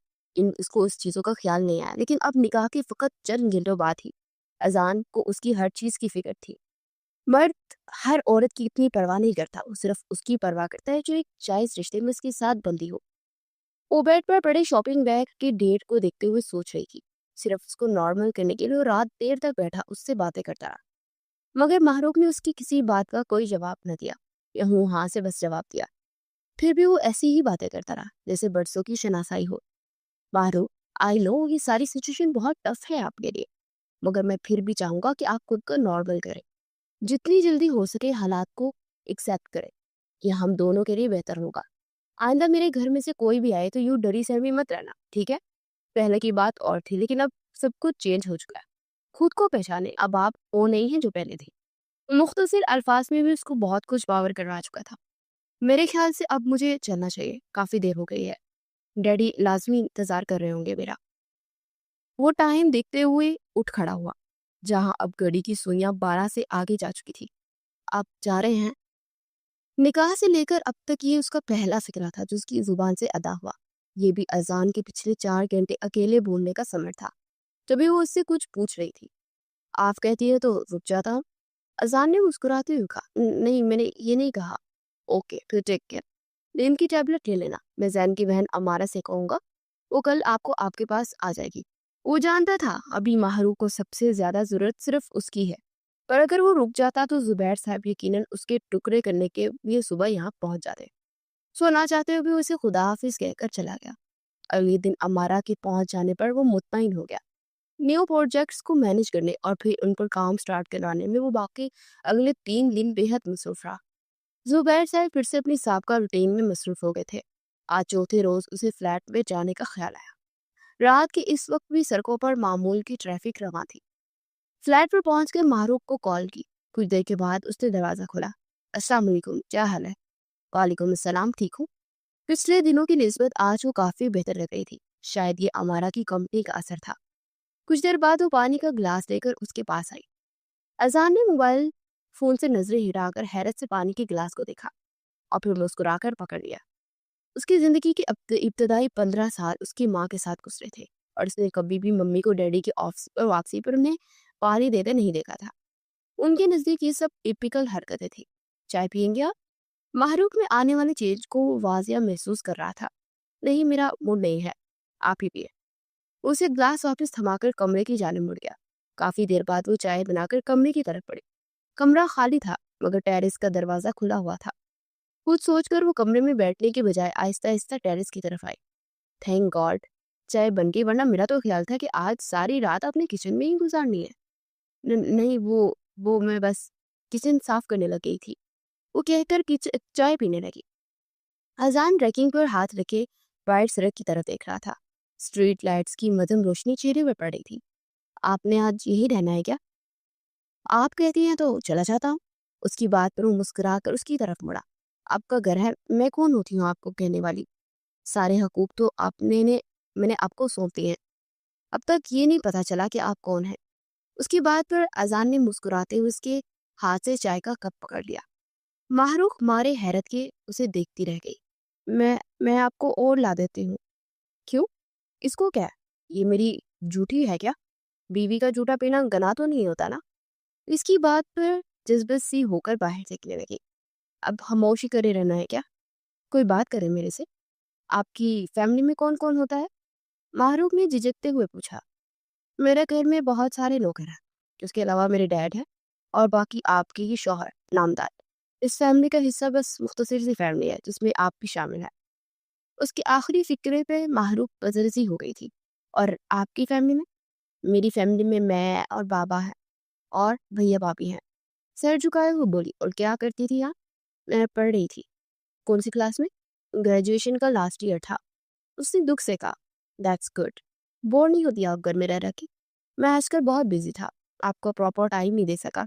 اس کو اس چیزوں کا خیال نہیں آیا، لیکن اب نکاح کے فقط چند گھنٹوں بعد ہی اذان کو اس کی ہر چیز کی فکر تھی۔ مرد ہر عورت کی اتنی پرواہ نہیں کرتا، وہ صرف اس کی پرواہ کرتا ہے جو ایک جائز رشتے میں اس کے ساتھ بندی ہو۔ وہ بیڈ پر پڑے شاپنگ بیگ کی ڈیٹ کو دیکھتے ہوئے سوچ رہی تھی۔ صرف اس کو نارمل کرنے کے لیے وہ رات دیر تک بیٹھا اس سے باتیں کرتا رہا، مگر محروق نے اس کی کسی بات کا کوئی جواب نہ دیا، یا ہوں ہاں سے بس جواب دیا۔ پھر بھی وہ ایسی ہی باتیں کرتا رہا جیسے برسوں کی شناسائی ہو۔ محروق، آئی نو یہ ساری سچویشن بہت ٹف ہے آپ کے لیے، مگر میں پھر بھی چاہوں گا کہ آپ خود کو نارمل کریں، جتنی جلدی ہو سکے حالات کو ایکسیپٹ کریں، یہ ہم دونوں کے لیے بہتر ہوگا۔ آئندہ میرے گھر میں سے کوئی بھی آئے تو یوں ڈری سہمی مت رہنا، ٹھیک ہے؟ پہلے کی بات اور تھی، لیکن اب سب کچھ چینج ہو چکا ہے۔ خود کو پہچانے، اب آپ وہ نہیں ہیں جو پہلے تھی۔ مختصر الفاظ میں بھی اس کو بہت کچھ باور کروا چکا تھا۔ میرے خیال سے اب مجھے چلنا چاہیے، کافی دیر ہو گئی ہے، ڈیڈی لازمی انتظار کر رہے ہوں گے میرا۔ وہ ٹائم دیکھتے ہوئے اٹھ کھڑا ہوا، جہاں اب گھڑی کی سوئیاں 12 سے آگے جا چکی تھی۔ آپ جا رہے ہیں؟ نکاح سے لے کر اب تک یہ اس کا پہلا فکرہ تھا جو اس کی زبان سے ادا ہوا۔ یہ بھی اذان کے پچھلے 4 گھنٹے اکیلے بولنے کا سمر تھا، جبھی وہ اس سے کچھ پوچھ رہی تھی۔ آپ کہتی ہے تو رک جاتا ہوں، اذان نے مسکراتے ہوئے کہا۔ نہیں، میں نے یہ نہیں کہا۔ اوکے، پھر ٹیک کیئر، نیم کی ٹیبلٹ لے لینا، میں زین کی بہن امارہ سے کہوں گا، وہ کل آپ کو آپ کے پاس آ جائے گی۔ وہ جانتا تھا ابھی محروق کو سب سے زیادہ ضرورت صرف اس کی ہے، پر اگر وہ رک جاتا تو زبیر صاحب یقیناً اس کے ٹکڑے کرنے کے لیے صبح یہاں پہنچ جاتے۔ سو نہ چاہتے ہوئے اسے خدا حافظ کہہ کر چلا گیا۔ اگلے دن امارہ کے پہنچ جانے پر وہ مطمئن ہو گیا۔ نیو پروجیکٹس کو مینج کرنے اور پھر ان پر کام سٹارٹ کروانے میں وہ باقی اگلے 3 دن بے حد مصروف رہا۔ زبیر صاحب پھر سے اپنی سابقہ روٹین میں مصروف ہو گئے تھے۔ آج چوتھے روز اسے فلیٹ میں جانے کا خیال آیا۔ رات کے اس وقت بھی سڑکوں پر معمول کی ٹریفک رواں تھی۔ فلیٹ پر پہنچ کے محروق کو کال کی، کچھ دیر کے بعد اس نے دروازہ کھولا۔ السلام علیکم، کیا حال ہے؟ وعلیکم السلام، ٹھیک ہوں۔ پچھلے دنوں کی نسبت آج وہ کافی بہتر لگ رہی تھی، شاید یہ امارہ کی کمپنی کا اثر تھا۔ کچھ دیر بعد وہ پانی کا گلاس لے کر اس کے پاس آئی۔ اذان نے موبائل فون سے نظریں ہٹا کر حیرت سے پانی کے گلاس کو دیکھا اور پھر مسکرا کر پکڑ لیا۔ اس کی زندگی کے ابتدائی 15 سال اس کی ماں کے ساتھ گزرے تھے، اور اس نے کبھی بھی ممی کو ڈیڈی کے آفس پر واپسی پر انہیں پانی دیتے نہیں دیکھا تھا۔ ان کے نزدیک یہ سب ٹپیکل حرکتیں تھیں۔ چائے پئیں گے آپ؟ محروق میں آنے والے چینج کو واضح محسوس کر رہا تھا۔ نہیں، میرا موڈ نہیں ہے، آپ ہی پیے۔ اسے گلاس واپس تھما کر کمرے کی جانب مڑ گیا۔ کافی دیر بعد وہ چائے بنا کر کمرے کی طرف بڑھے۔ کمرہ خالی تھا، مگر ٹیرس کا دروازہ کھلا ہوا تھا۔ کچھ سوچ کر وہ کمرے میں بیٹھنے کے بجائے آہستہ آہستہ ٹیرس کی طرف آئی۔ تھینک گاڈ چائے بن گئی، ورنہ میرا تو خیال تھا کہ آج ساری رات اپنے کچن میں ہی گزارنی ہے۔ نہیں، وہ میں بس کچن صاف کرنے لگ گئی تھی، وہ کہہ کر چائے پینے لگی۔ اذان ریکنگ پر ہاتھ رکھے باہر سڑک کی طرف دیکھ رہا تھا۔ اسٹریٹ لائٹس کی مدھم روشنی چہرے پر پڑ رہی تھی۔ آپ نے آج یہی رہنا ہے کیا؟ آپ کہتی ہیں تو چلا جاتا ہوں۔ اس کی بات پر وہ مسکرا کر اس کی طرف مڑا۔ آپ کا گھر ہے، میں کون ہوتی ہوں آپ کو کہنے والی؟ سارے حقوق تو میں نے آپ کو سونپ دیے ہیں۔ اب تک یہ نہیں پتا چلا کہ آپ کون ہیں۔ اس کی بات پر اذان نے مسکراتے ہوئے اس کے ہاتھ سے چائے کا کپ پکڑ لیا۔ ماہروخ مارے حیرت کے اسے دیکھتی رہ گئی۔ میں آپ کو اور لا دیتی ہوں۔ کیوں؟ اس کو کیا ہے؟ یہ میری جھوٹی ہے کیا؟ بیوی کا جھوٹا پینا گناہ تو نہیں ہوتا نا؟ اس کی بات پر جذبت سی ہو کر باہر نکلنے لگی۔ اب خاموشی کرے رہنا ہے کیا؟ کوئی بات کرے میرے سے۔ آپ کی فیملی میں کون کون ہوتا ہے؟ ماہروخ نے جھجکتے ہوئے پوچھا۔ میرے گھر میں بہت سارے لوگ ہیں، اس کے علاوہ میرے ڈیڈ ہیں اور باقی آپ کے ہی شوہر نامدار۔ اس فیملی کا حصہ بس مختصر سی فیملی ہے جس میں آپ بھی شامل ہیں۔ اس کی آخری فکرے پہ ماہروخ پذیرسی ہو گئی تھی۔ اور آپ کی فیملی میں؟ میری فیملی میں میں اور بابا ہیں اور بھیا بھابھی ہیں۔ سر جھکائے ہوئے بولی۔ اور کیا کرتی تھی آپ؟ میں پڑھ رہی تھی۔ کون سی کلاس میں؟ گریجویشن کا لاسٹ ایئر تھا۔ اس نے دکھ سے کہا۔ That's good. بور نہیں ہوتی آپ گھر میں رہ کے؟ میں آج کل بہت بزی تھا، آپ کو پراپر ٹائم نہیں دے سکا۔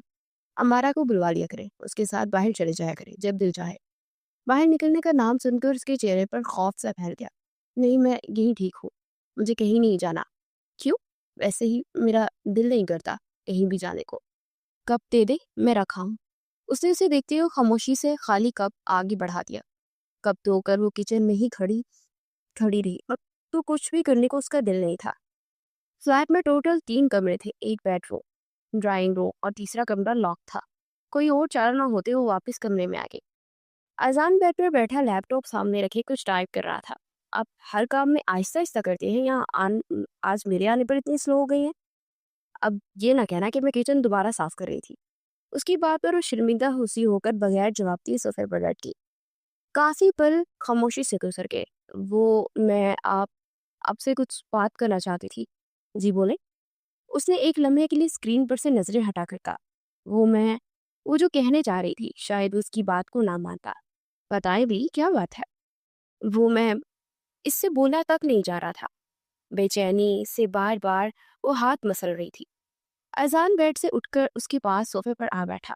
امارا کو بلوا لیا کرے، اس کے ساتھ باہر چلے جایا کرے جب دل چاہے۔ باہر نکلنے کا نام سن کر اس کے چہرے پر خوف سا پھیل گیا۔ نہیں، میں یہیں ٹھیک ہوں، مجھے کہیں نہیں جانا۔ کیوں؟ ویسے ہی میرا دل نہیں کرتا کہیں بھی جانے کو۔ کپ دے دے، میں رکھا ہوں۔ اس نے اسے دیکھتے ہوئے خاموشی سے خالی کپ آگے بڑھا دیا۔ کپ دھو کر وہ کچن میں ہی کھڑی رہی اور تو کچھ بھی کرنے کو اس کا دل نہیں تھا۔ فلیٹ میں ٹوٹل 3 کمرے تھے، ایک بیڈ روم، ڈرائنگ روم اور تیسرا کمرہ لاک تھا۔ کوئی اور چارہ نہ ہوتے وہ واپس کمرے میں آ گئی۔ اذان بیڈ پر بیٹھا لیپ ٹاپ سامنے رکھے کچھ ٹائپ کر رہا تھا۔ آپ ہر کام میں آہستہ آہستہ کرتے ہیں یا آج میرے آنے پر اتنی سلو ہو گئی ہیں؟ اب یہ نہ کہنا کہ میں کچن دوبارہ صاف کر رہی تھی۔ اس کی بات پر وہ شرمندہ حسی ہو کر بغیر جواب دیے صوفے پر بیٹھ گئی۔ کافی پل خاموشی سے گزر گئے۔ میں آپ سے کچھ بات کرنا چاہتی تھی۔ جی بولے۔ اس نے ایک لمحے کے لیے اسکرین پر سے نظریں ہٹا کر کہا۔ وہ جو کہنے جا رہی تھی، شاید اس کی بات کو نہ مانتا۔ بتائیں بھی، کیا بات ہے؟ میں اس سے بولا تک نہیں جا رہا تھا۔ بے چینی سے بار بار وہ ہاتھ مسل رہی تھی۔ اذان بیڈ سے اٹھ کر اس کے پاس صوفے پر آ بیٹھا۔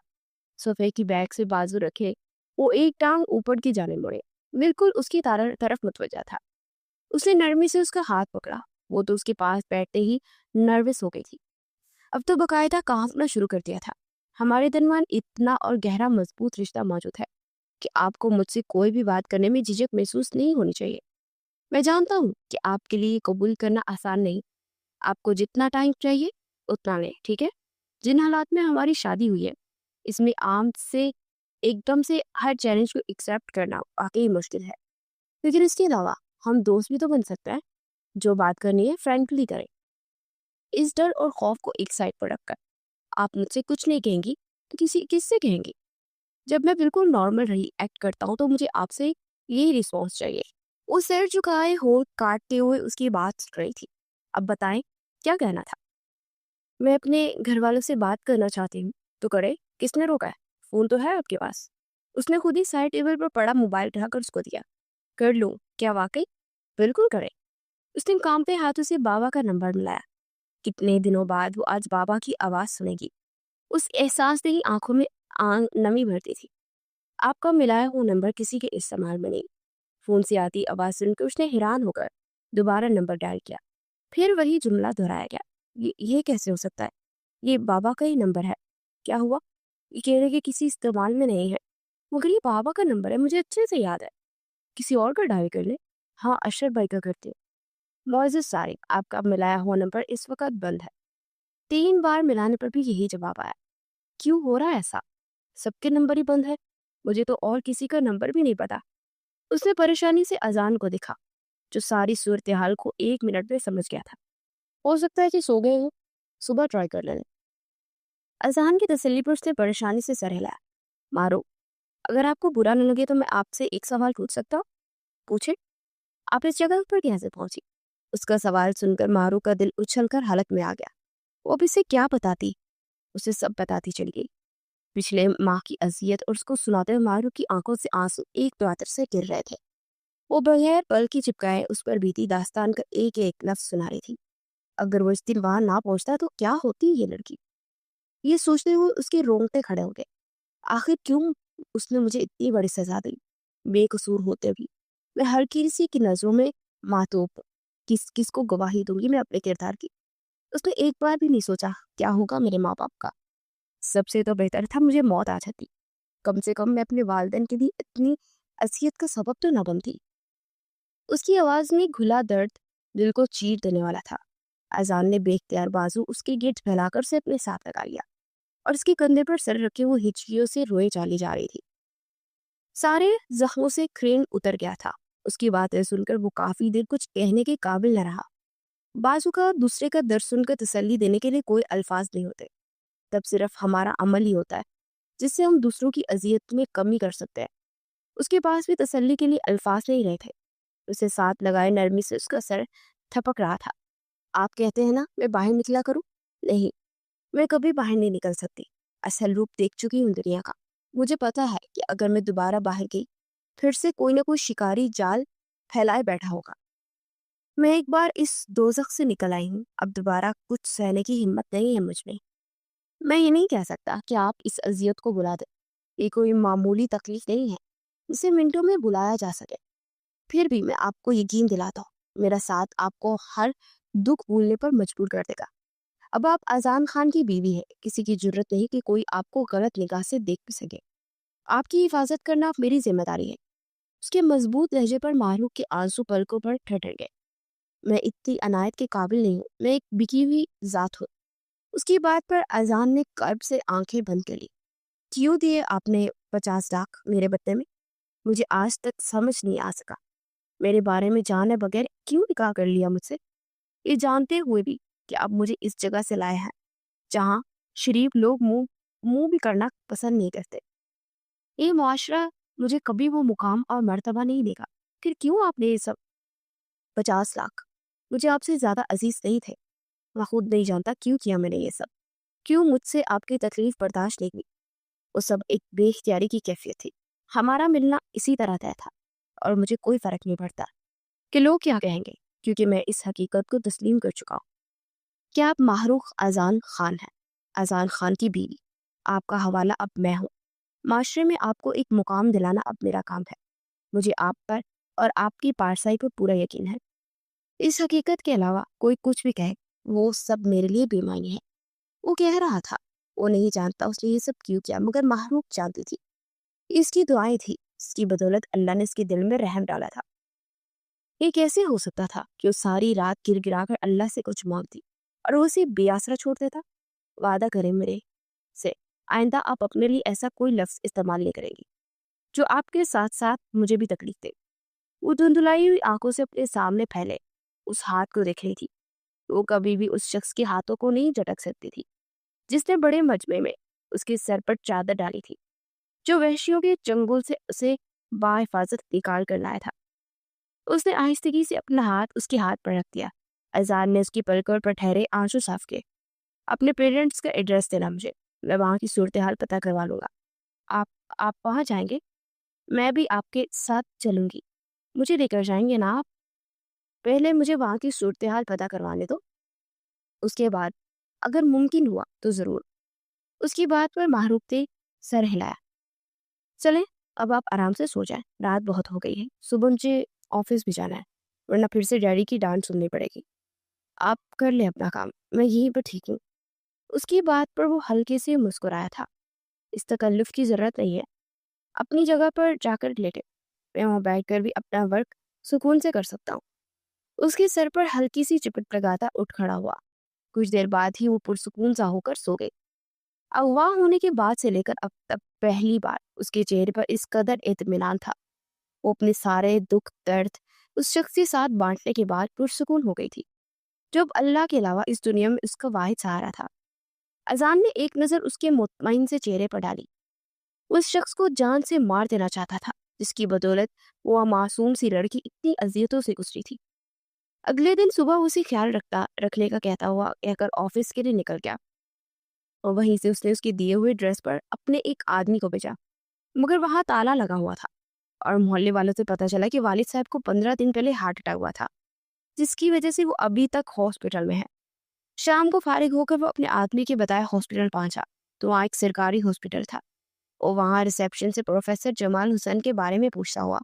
صوفے کی بیک سے بازو رکھے وہ ایک ٹانگ اوپر کی جانب مڑے، بالکل اس کی طرف متوجہ تھا۔ اس نے نرمی سے اس کا ہاتھ پکڑا۔ وہ تو اس کے پاس بیٹھتے ہی نروس ہو گئی تھی، اب تو باقاعدہ کانپنا شروع کر دیا تھا۔ ہمارے درمیان اتنا اور گہرا مضبوط رشتہ موجود ہے کہ آپ کو مجھ سے کوئی بھی بات کرنے میں جھجک محسوس نہیں ہونی چاہیے۔ میں جانتا ہوں کہ آپ کے لیے قبول کرنا آسان نہیں۔ آپ کو جتنا ٹائم چاہیے اتنا لیں، ٹھیک ہے؟ جن حالات میں ہماری شادی ہوئی ہے، اس میں عام سے ایک دم سے ہر چیلنج کو ایکسیپٹ کرنا واقعی مشکل ہے، لیکن اس کے علاوہ ہم دوست بھی تو بن سکتے ہیں۔ جو بات کرنی ہے فرینکلی کریں، اس ڈر اور خوف کو ایک سائڈ پر رکھ کر۔ آپ مجھ سے کچھ نہیں کہیں گی تو کس سے کہیں گی؟ جب میں بالکل نارمل رہی ایکٹ کرتا ہوں تو مجھے آپ سے یہی رسپانس چاہیے۔ وہ سر جھکائے ہونٹ کاٹتے ہوئے اس کی بات سن رہی تھی۔ اب بتائیں، کیا کہنا تھا؟ میں اپنے گھر والوں سے بات کرنا چاہتی ہوں۔ تو کرے، کس نے روکا ہے؟ فون تو ہے آپ کے پاس۔ اس نے خود ہی سائڈ ٹیبل پر پڑا موبائل اٹھا کر اس کو دیا۔ کر لوں کیا واقعی؟ بالکل کرے۔ اس نے کانپتے ہاتھوں سے بابا کا نمبر ملایا۔ کتنے دنوں بعد وہ آج بابا کی آواز سنے گی۔ اس احساس سے ہی آنکھوں میں نمی بھرتی تھی۔ آپ کا ملایا ہوا نمبر کسی کے استعمال میں نہیں۔ فون سے آتی آواز سن کر اس نے حیران ہو کر دوبارہ نمبر ڈائل کیا۔ پھر وہی جملہ دہرایا گیا۔ یہ کیسے ہو سکتا ہے؟ یہ بابا کا ہی نمبر ہے۔ کیا ہوا؟ یہ کہہ رہے کہ کسی استعمال میں نہیں ہے، مگر یہ بابا کا نمبر ہے، مجھے اچھے سے یاد ہے۔ کسی اور کا ڈائل کر لے۔ ہاں، اشرف بھائی کا کرتے۔ معزز سارق، آپ کا ملایا ہوا نمبر اس وقت بند ہے۔ 3 بار ملانے پر بھی یہی جواب آیا۔ کیوں ہو رہا ہے ایسا؟ سب کے نمبر ہی بند ہے، مجھے تو اور کسی کا نمبر بھی نہیں پتا۔ اس نے پریشانی سے اذان کو دیکھا، جو ساری صورتحال کو 1 منٹ میں سمجھ گیا تھا۔ ہو سکتا ہے کہ سو گئے ہوں، صبح ٹرائی کر لینے۔ اذان کی تسلی پر اس نے پریشانی سے سر ہلایا۔ مارو، اگر آپ کو برا نہ لگے تو میں آپ سے ایک سوال پوچھ سکتا ہوں؟ پوچھے۔ آپ اس جگہ پر کیسے پہنچی؟ اس کا سوال سن کر مارو کا دل اچھل کر حالت میں آ گیا۔ وہ اب اسے کیا بتاتی؟ اسے سب بتاتی چلی گئی۔ پچھلے ماہ کی اذیت اور اس کو سناتے ہوئے مارو کی آنکھوں سے آنسو ایک دواتر سے گر رہے تھے۔ وہ بغیر پل کی چپکائے اس پر بیتی داستان کا ایک ایک لفظ سنا رہی تھی۔ اگر وہ اس دن وہاں نہ پہنچتا تو کیا ہوتی یہ لڑکی؟ یہ سوچتے ہوئے اس کے رونگٹے کھڑے ہو گئے۔ آخر کیوں اس نے مجھے اتنی بڑی سزا دی؟ بے قصور ہوتے بھی میں ہر کسی کی نظروں میں معتوب، کس کو گواہی دوں گی میں اپنے کردار کی؟ اس نے ایک بار بھی نہیں سوچا کیا ہوگا میرے ماں باپ کا. سب سے تو بہتر تھا مجھے موت آ جاتی. کم سے کم میں اپنے والدین کے لیے اتنی اذیت کا سبب تو نہ بنتی. اس کی آواز میں گھلا درد دل کو چیر دینے والا تھا. اذان نے بے اختیار بازو اس کے گرد پھیلا کر اسے اپنے ساتھ لگا لیا اور اس کے کندھے پر سر رکھے وہ ہچکیوں سے روئے چالی جا رہی تھی. سارے زخموں سے کرین اتر گیا تھا. اس کی باتیں سن کر وہ کافی دیر کچھ کہنے کے قابل نہ رہا. بازو کا دوسرے کا درد سن کر تسلی دینے کے لیے کوئی الفاظ نہیں ہوتے. تب صرف ہمارا عمل ہی ہوتا ہے جس سے ہم دوسروں کی اذیت میں کمی کر سکتے ہیں. اس کے پاس بھی تسلی کے لیے الفاظ نہیں رہے تھے. اسے ساتھ لگائے نرمی سے اس کا سر تھپک رہا تھا. آپ کہتے ہیں نا میں باہر نکلا کروں؟ نہیں، میں کبھی باہر نہیں نکل سکتی. اصل روپ دیکھ چکی ہوں دنیا کا. مجھے پتا ہے کہ اگر میں دوبارہ باہر گئی پھر سے کوئی نہ کوئی شکاری جال پھیلائے بیٹھا ہوگا. میں ایک بار اس دوزخ سے نکل آئی ہوں. اب دوبارہ کچھ سہنے کی ہمت نہیں ہے مجھ میں. میں یہ نہیں کہہ سکتا کہ آپ اس اذیت کو بلا دیں. یہ کوئی معمولی تکلیف نہیں ہے جسے منٹوں میں بلایا جا سکے. پھر بھی میں آپ کو یقین دلاتا ہوں میرا ساتھ آپ کو ہر دکھ بھولنے پر مجبور کر دے گا. اب آپ اذان خان کی بیوی ہے. کسی کی ضرورت نہیں کہ کوئی آپ کو غلط نگاہ سے دیکھ بھی سکے. آپ کی حفاظت کرنا میری ذمہ داری ہے. اس کے مضبوط لہجے پر ماہروق کے آنسو پلکوں پر ٹھہر گئے. میں اتنی عنایت کے قابل نہیں ہوں. میں ایک بکی ہوئی ذات ہوں. اس کی بات پر اذان نے قلب سے آنکھیں بند کر لی. کیوں دیے آپ نے 50 لاکھ میرے بدلے میں؟ مجھے آج تک سمجھ نہیں آ سکا. میرے بارے میں جانے بغیر کیوں نکاح کر لیا مجھ سے، یہ جانتے ہوئے بھی کہ آپ مجھے اس جگہ سے لائے ہیں جہاں شریف لوگ منہ بھی کرنا پسند نہیں کرتے. یہ معاشرہ مجھے کبھی وہ مقام اور مرتبہ نہیں دے گا. پھر کیوں آپ نے یہ سب؟ 50 لاکھ مجھے آپ سے زیادہ عزیز نہیں تھے. میں خود نہیں جانتا کیوں کیا میں نے یہ سب. کیوں مجھ سے آپ کی تکلیف برداشت نہیں کی. وہ سب ایک بے اختیاری کی کیفیت تھی. ہمارا ملنا اسی طرح طے تھا اور مجھے کوئی فرق نہیں پڑتا کہ لوگ کیا کہیں گے کیونکہ میں اس حقیقت کو تسلیم کر چکا ہوں کہ آپ ماہروق اذان خان ہیں، اذان خان کی بیوی. آپ کا حوالہ اب میں ہوں. معاشرے میں آپ کو ایک مقام دلانا اب میرا کام ہے. مجھے آپ پر اور آپ کی پارسائی پر پورا یقین ہے. اس حقیقت کے علاوہ کوئی کچھ بھی کہے وہ سب میرے لیے بے معنی ہے. وہ کہہ رہا تھا وہ نہیں جانتا اس نے یہ سب کیوں کیا، مگر ماہروق جانتی تھی. اس کی دعائیں تھی، اس کی بدولت اللہ نے اس کے دل میں رحم ڈالا تھا. یہ کیسے ہو سکتا تھا کہ وہ ساری رات گر گرا کر اللہ سے کچھ مانگتی اور وہ اسے بے آسرا چھوڑ دیتا. وعدہ کرے میرے سے آئندہ آپ اپنے لیے ایسا کوئی لفظ استعمال نہیں کریں گی جو آپ کے ساتھ ساتھ مجھے بھی تکلیف دے. وہ دھندلائی ہوئی آنکھوں سے اپنے سامنے پھیلے اس ہاتھ کو دیکھ رہی تھی. وہ کبھی بھی اس شخص کے ہاتھوں کو نہیں جھٹک سکتی تھی جس نے بڑے مجمع میں اس کے سر پر چادر ڈالی تھی، جو وحشیوں کے چنگل سے اسے باحفاظت نکال کر لایا تھا. اس نے آہستگی سے اپنا ہاتھ اس کے ہاتھ پر رکھ دیا. اذان نے اس کی پلکوں پر ٹھہرے آنسو صاف کیے. اپنے پیرنٹس کا ایڈریس دینا مجھے، میں وہاں کی صورتحال پتہ کروا لوں گا. آپ وہاں جائیں گے؟ میں بھی آپ کے ساتھ چلوں گی. مجھے لے کر جائیں گے نا آپ؟ پہلے مجھے وہاں کی صورتحال پتہ کروانے دو، اس کے بعد اگر ممکن ہوا تو ضرور. اس کی بات پر ماہروق نے سر ہلایا. چلیں اب آپ آرام سے سو جائیں، رات بہت ہو گئی ہے. صبح مجھے آفس بھی جانا ہے ورنہ پھر سے ڈیڈی کی ڈانٹ سننی پڑے گی. آپ کر لیں اپنا کام، میں یہیں پر ٹھیک ہوں. اس کی بات پر وہ ہلکے سے مسکرایا تھا. اس تکلف کی ضرورت نہیں ہے، اپنی جگہ پر جا کر لیٹے. میں وہاں بیٹھ کر بھی اپنا ورک سکون سے کر سکتا ہوں. اس کے سر پر ہلکی سی چپٹ لگاتا اٹھ کھڑا ہوا. کچھ دیر بعد ہی وہ پرسکون سا ہو کر سو گئی. اغوا ہونے کے بعد سے لے کر اب تک پہلی بار اس کے چہرے پر اس قدر اطمینان تھا. وہ اپنے سارے دکھ درد اس شخص کے ساتھ بانٹنے کے بعد پرسکون ہو گئی تھی جو اب اللہ کے علاوہ اس دنیا میں اس کا واحد سہارا تھا. اذان نے ایک نظر اس کے مطمئن سے چہرے پر ڈالی. وہ اس شخص کو جان سے مار دینا چاہتا تھا جس کی بدولت وہ معصوم سی لڑکی اتنی اذیتوں سے گزری تھی. اگلے دن صبح اسے خیال رکھنے کا کہتا ہوا کہہ کر آفس کے لیے نکل گیا اور وہیں سے اس نے اس کے دیے ہوئے ڈریس پر اپنے ایک آدمی کو بھیجا، مگر وہاں تالا لگا ہوا تھا اور محلے والوں سے پتہ چلا کہ والد صاحب کو 15 دن پہلے ہارٹ اٹیک ہوا تھا جس کی وجہ سے وہ ابھی تک ہاسپٹل میں ہے. شام کو فارغ ہو کر وہ اپنے آدمی کے بتائے ہاسپٹل پہنچا تو وہاں ایک سرکاری ہاسپٹل تھا. وہ وہاں ریسیپشن سے پروفیسر جمال حسین کے بارے میں پوچھتا ہوا.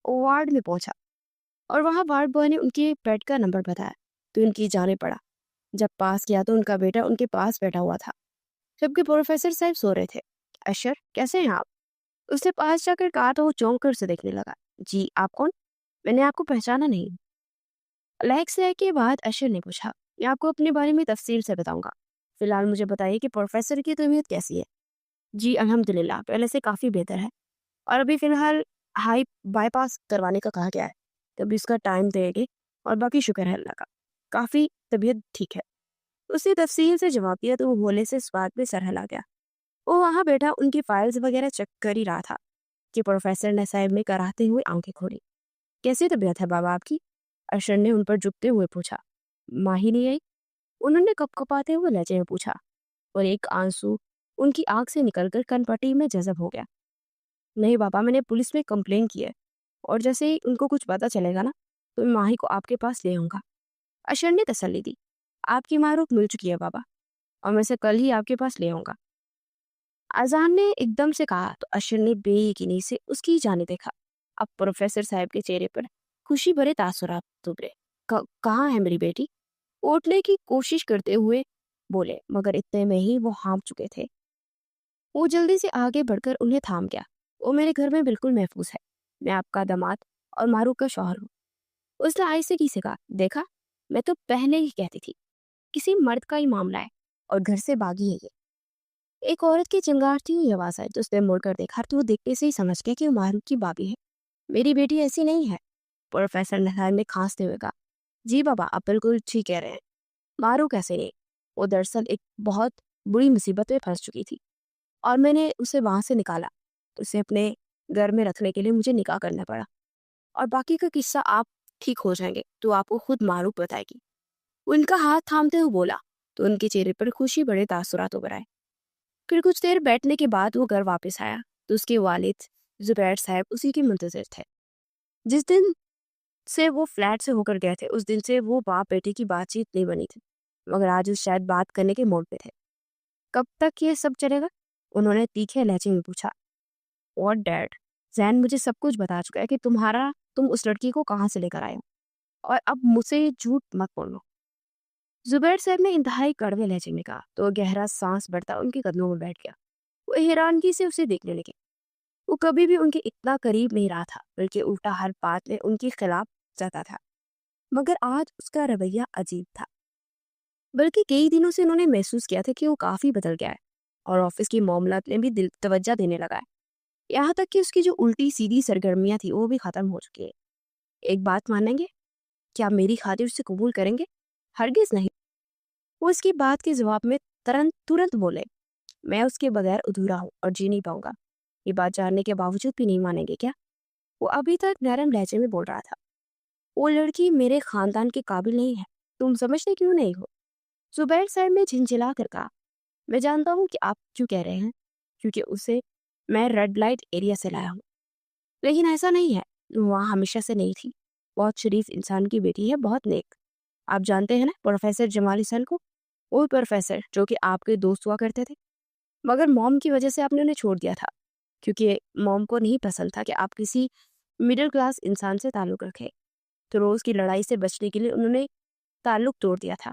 وہ وارڈ میں پہنچا اور وہاں وارڈ بوائے نے ان کے بیڈ کا نمبر بتایا تو ان کی جانے پڑا. جب پاس کیا تو ان کا بیٹا ان کے پاس بیٹھا ہوا تھا جبکہ پروفیسر صاحب سو رہے تھے۔ اشر کیسے ہیں آپ؟ اس نے پاس جا کر کہا تو وہ چونک کر اسے دیکھنے لگا۔ جی آپ کون؟ میں نے آپ کو پہچانا نہیں۔ لائک سے کے بعد اشر نے پوچھا، میں آپ کو اپنے بارے میں تفصیل سے بتاؤں گا، فی الحال مجھے بتائیے کہ پروفیسر کی طبیعت کیسی ہے؟ جی الحمدللہ پہلے سے کافی بہتر ہے، اور ابھی فی الحال ہائی بائی پاس کروانے کا کہا گیا ہے، تبھی اس کا ٹائم دے گے، اور باقی شکر ہے اللہ کا، کافی طبیعت ٹھیک ہے۔ اس نے تفصیل سے جواب دیا تو وہ بولے سے اس بات پہ سر ہلا گیا۔ وہ وہاں بیٹھا ان کی فائلز وغیرہ چیک کر ہی رہا تھا کہ پروفیسر نے صاحب نے کراتے ہوئے آنکھیں کھولی۔ کیسی طبیعت ہے بابا آپ کی؟ اشر نے ان پر جھکتے ہوئے پوچھا۔ ماہی نہیں آئی؟ انہوں نے کپ کپاتے ہوئے لہجے میں پوچھا، اور ایک آنسو ان کی آنکھ سے نکل کر کن پٹی میں جذب ہو گیا۔ نہیں بابا، میں نے پولیس میں کمپلین کی ہے، اور جیسے ہی ان کو کچھ پتا چلے گا نا تو میں ماہی کو آپ کے پاس لے آؤں گا۔ اشر نے تسلی دی۔ آپ کی معروف مل چکی ہے بابا، اور میں سے کل ہی آپ کے پاس لے آؤں گا۔ اذان نے ایک دم سے کہا تو اشر نے بے یقینی سے اس کی جانب دیکھا۔ اب پروفیسر صاحب کے چہرے پر خوشی بھرے تاثرات ابھرے۔ کہاں ہے میری بیٹی؟ اٹھنے کی کوشش کرتے ہوئے بولے، مگر اتنے میں ہی وہ ہانپ چکے تھے۔ وہ جلدی سے آگے بڑھ کر انہیں تھام گیا۔ وہ میرے گھر میں بالکل محفوظ ہے، میں آپ کا داماد اور معروف کا شوہر ہوں۔ اس نے آہستہ کی سے کہا، دیکھا میں تو پہلے ہی کہتی تھی، کسی مرد کا ہی معاملہ ہے، اور گھر سے باغی ہے یہ۔ ایک عورت کی چنگارتی ہوئی آواز آئی تو اس نے مڑ کر دیکھا تو وہ دیکھتے سے ہی سمجھ گیا کہ وہ معروف کی بابی ہے۔ میری بیٹی ایسی نہیں ہے، پروفیسر نثار نے کھانستے ہوئے کہا۔ جی بابا آپ بالکل ٹھیک کہہ رہے ہیں، معروف ایسے نہیں، وہ دراصل ایک بہت بری مصیبت میں پھنس چکی تھی، اور میں نے اسے وہاں سے نکالا تو اسے اپنے گھر میں رکھنے کے لیے مجھے نکاح کرنا پڑا، اور باقی کا قصہ آپ ٹھیک ہو جائیں گے تو آپ کو خود معروف بتائے گی۔ وہ ان کا ہاتھ تھامتے ہوئے بولا تو ان کے چہرے پر خوشی بڑے تاثرات ابھر آئے۔ پھر کچھ دیر بیٹھنے کے بعد وہ گھر واپس آیا تو اس کے والد زبیر صاحب اسی کے منتظر تھے۔ جس دن سے وہ فلیٹ سے ہو کر گئے تھے اس دن سے وہ باپ بیٹے کی بات چیت نہیں بنی تھی، مگر آج وہ شاید بات کرنے کے موڈ پہ تھے۔ کب تک یہ سب چلے گا؟ انہوں نے تیکھے لہجے میں پوچھا۔ اور ڈیڈ، زین مجھے سب کچھ بتا چکا ہے کہ تم اس لڑکی کو کہاں سے لے کر آئے ہو، اور اب مجھ سے جھوٹ مت بولو۔ زبیر صاحب نے انتہائی کڑوے لہجے میں کہا تو وہ گہرا سانس بھرتا ان کے قدموں میں بیٹھ گیا۔ وہ حیرانگی سے اسے دیکھنے لگے۔ وہ کبھی بھی ان کے اتنا قریب نہیں رہا تھا، بلکہ الٹا ہر بات میں ان کے خلاف جاتا تھا، مگر آج اس کا رویہ عجیب تھا۔ بلکہ کئی دنوں سے انہوں نے محسوس کیا تھا کہ وہ کافی بدل گیا ہے، اور آفس کی معاملات میں بھی توجہ دینے لگا ہے، یہاں تک کہ اس کی جو الٹی سیدھی سرگرمیاں تھی وہ بھی ختم ہو چکی ہے۔ ایک بات مانیں گے؟ کیا میری خاطر اسے قبول کریں گے؟ ہرگز نہیں۔ وہ اس کی بات کے جواب میں ترنت بولے، میں اس کے بغیر ادھورا ہوں اور جی نہیں پاؤں گا۔ یہ بات جاننے کے باوجود بھی نہیں مانیں گے کیا؟ وہ ابھی تک نرم لہجے میں بول رہا تھا۔ وہ لڑکی میرے خاندان کے قابل نہیں ہے، تم سمجھتے کیوں نہیں ہو؟ زبیر صاحب نے جھنجھلا کر کہا، میں جانتا ہوں کہ آپ کیوں کہہ رہے ہیں، کیونکہ اسے میں ریڈ لائٹ ایریا سے لایا ہوں، لیکن ایسا نہیں ہے، وہاں ہمیشہ سے نہیں تھی، بہت شریف انسان کی بیٹی ہے، بہت نیک۔ آپ جانتے ہیں نا پروفیسر جمال حسین کو، وہ پروفیسر جو کہ آپ کے دوست ہوا کرتے تھے، مگر موم کی وجہ سے آپ نے انہیں چھوڑ دیا تھا، کیونکہ موم کو نہیں پسند تھا کہ آپ کسی مڈل کلاس انسان سے تعلق رکھے، تو روز کی لڑائی سے بچنے کے لیے انہوں نے تعلق توڑ دیا تھا۔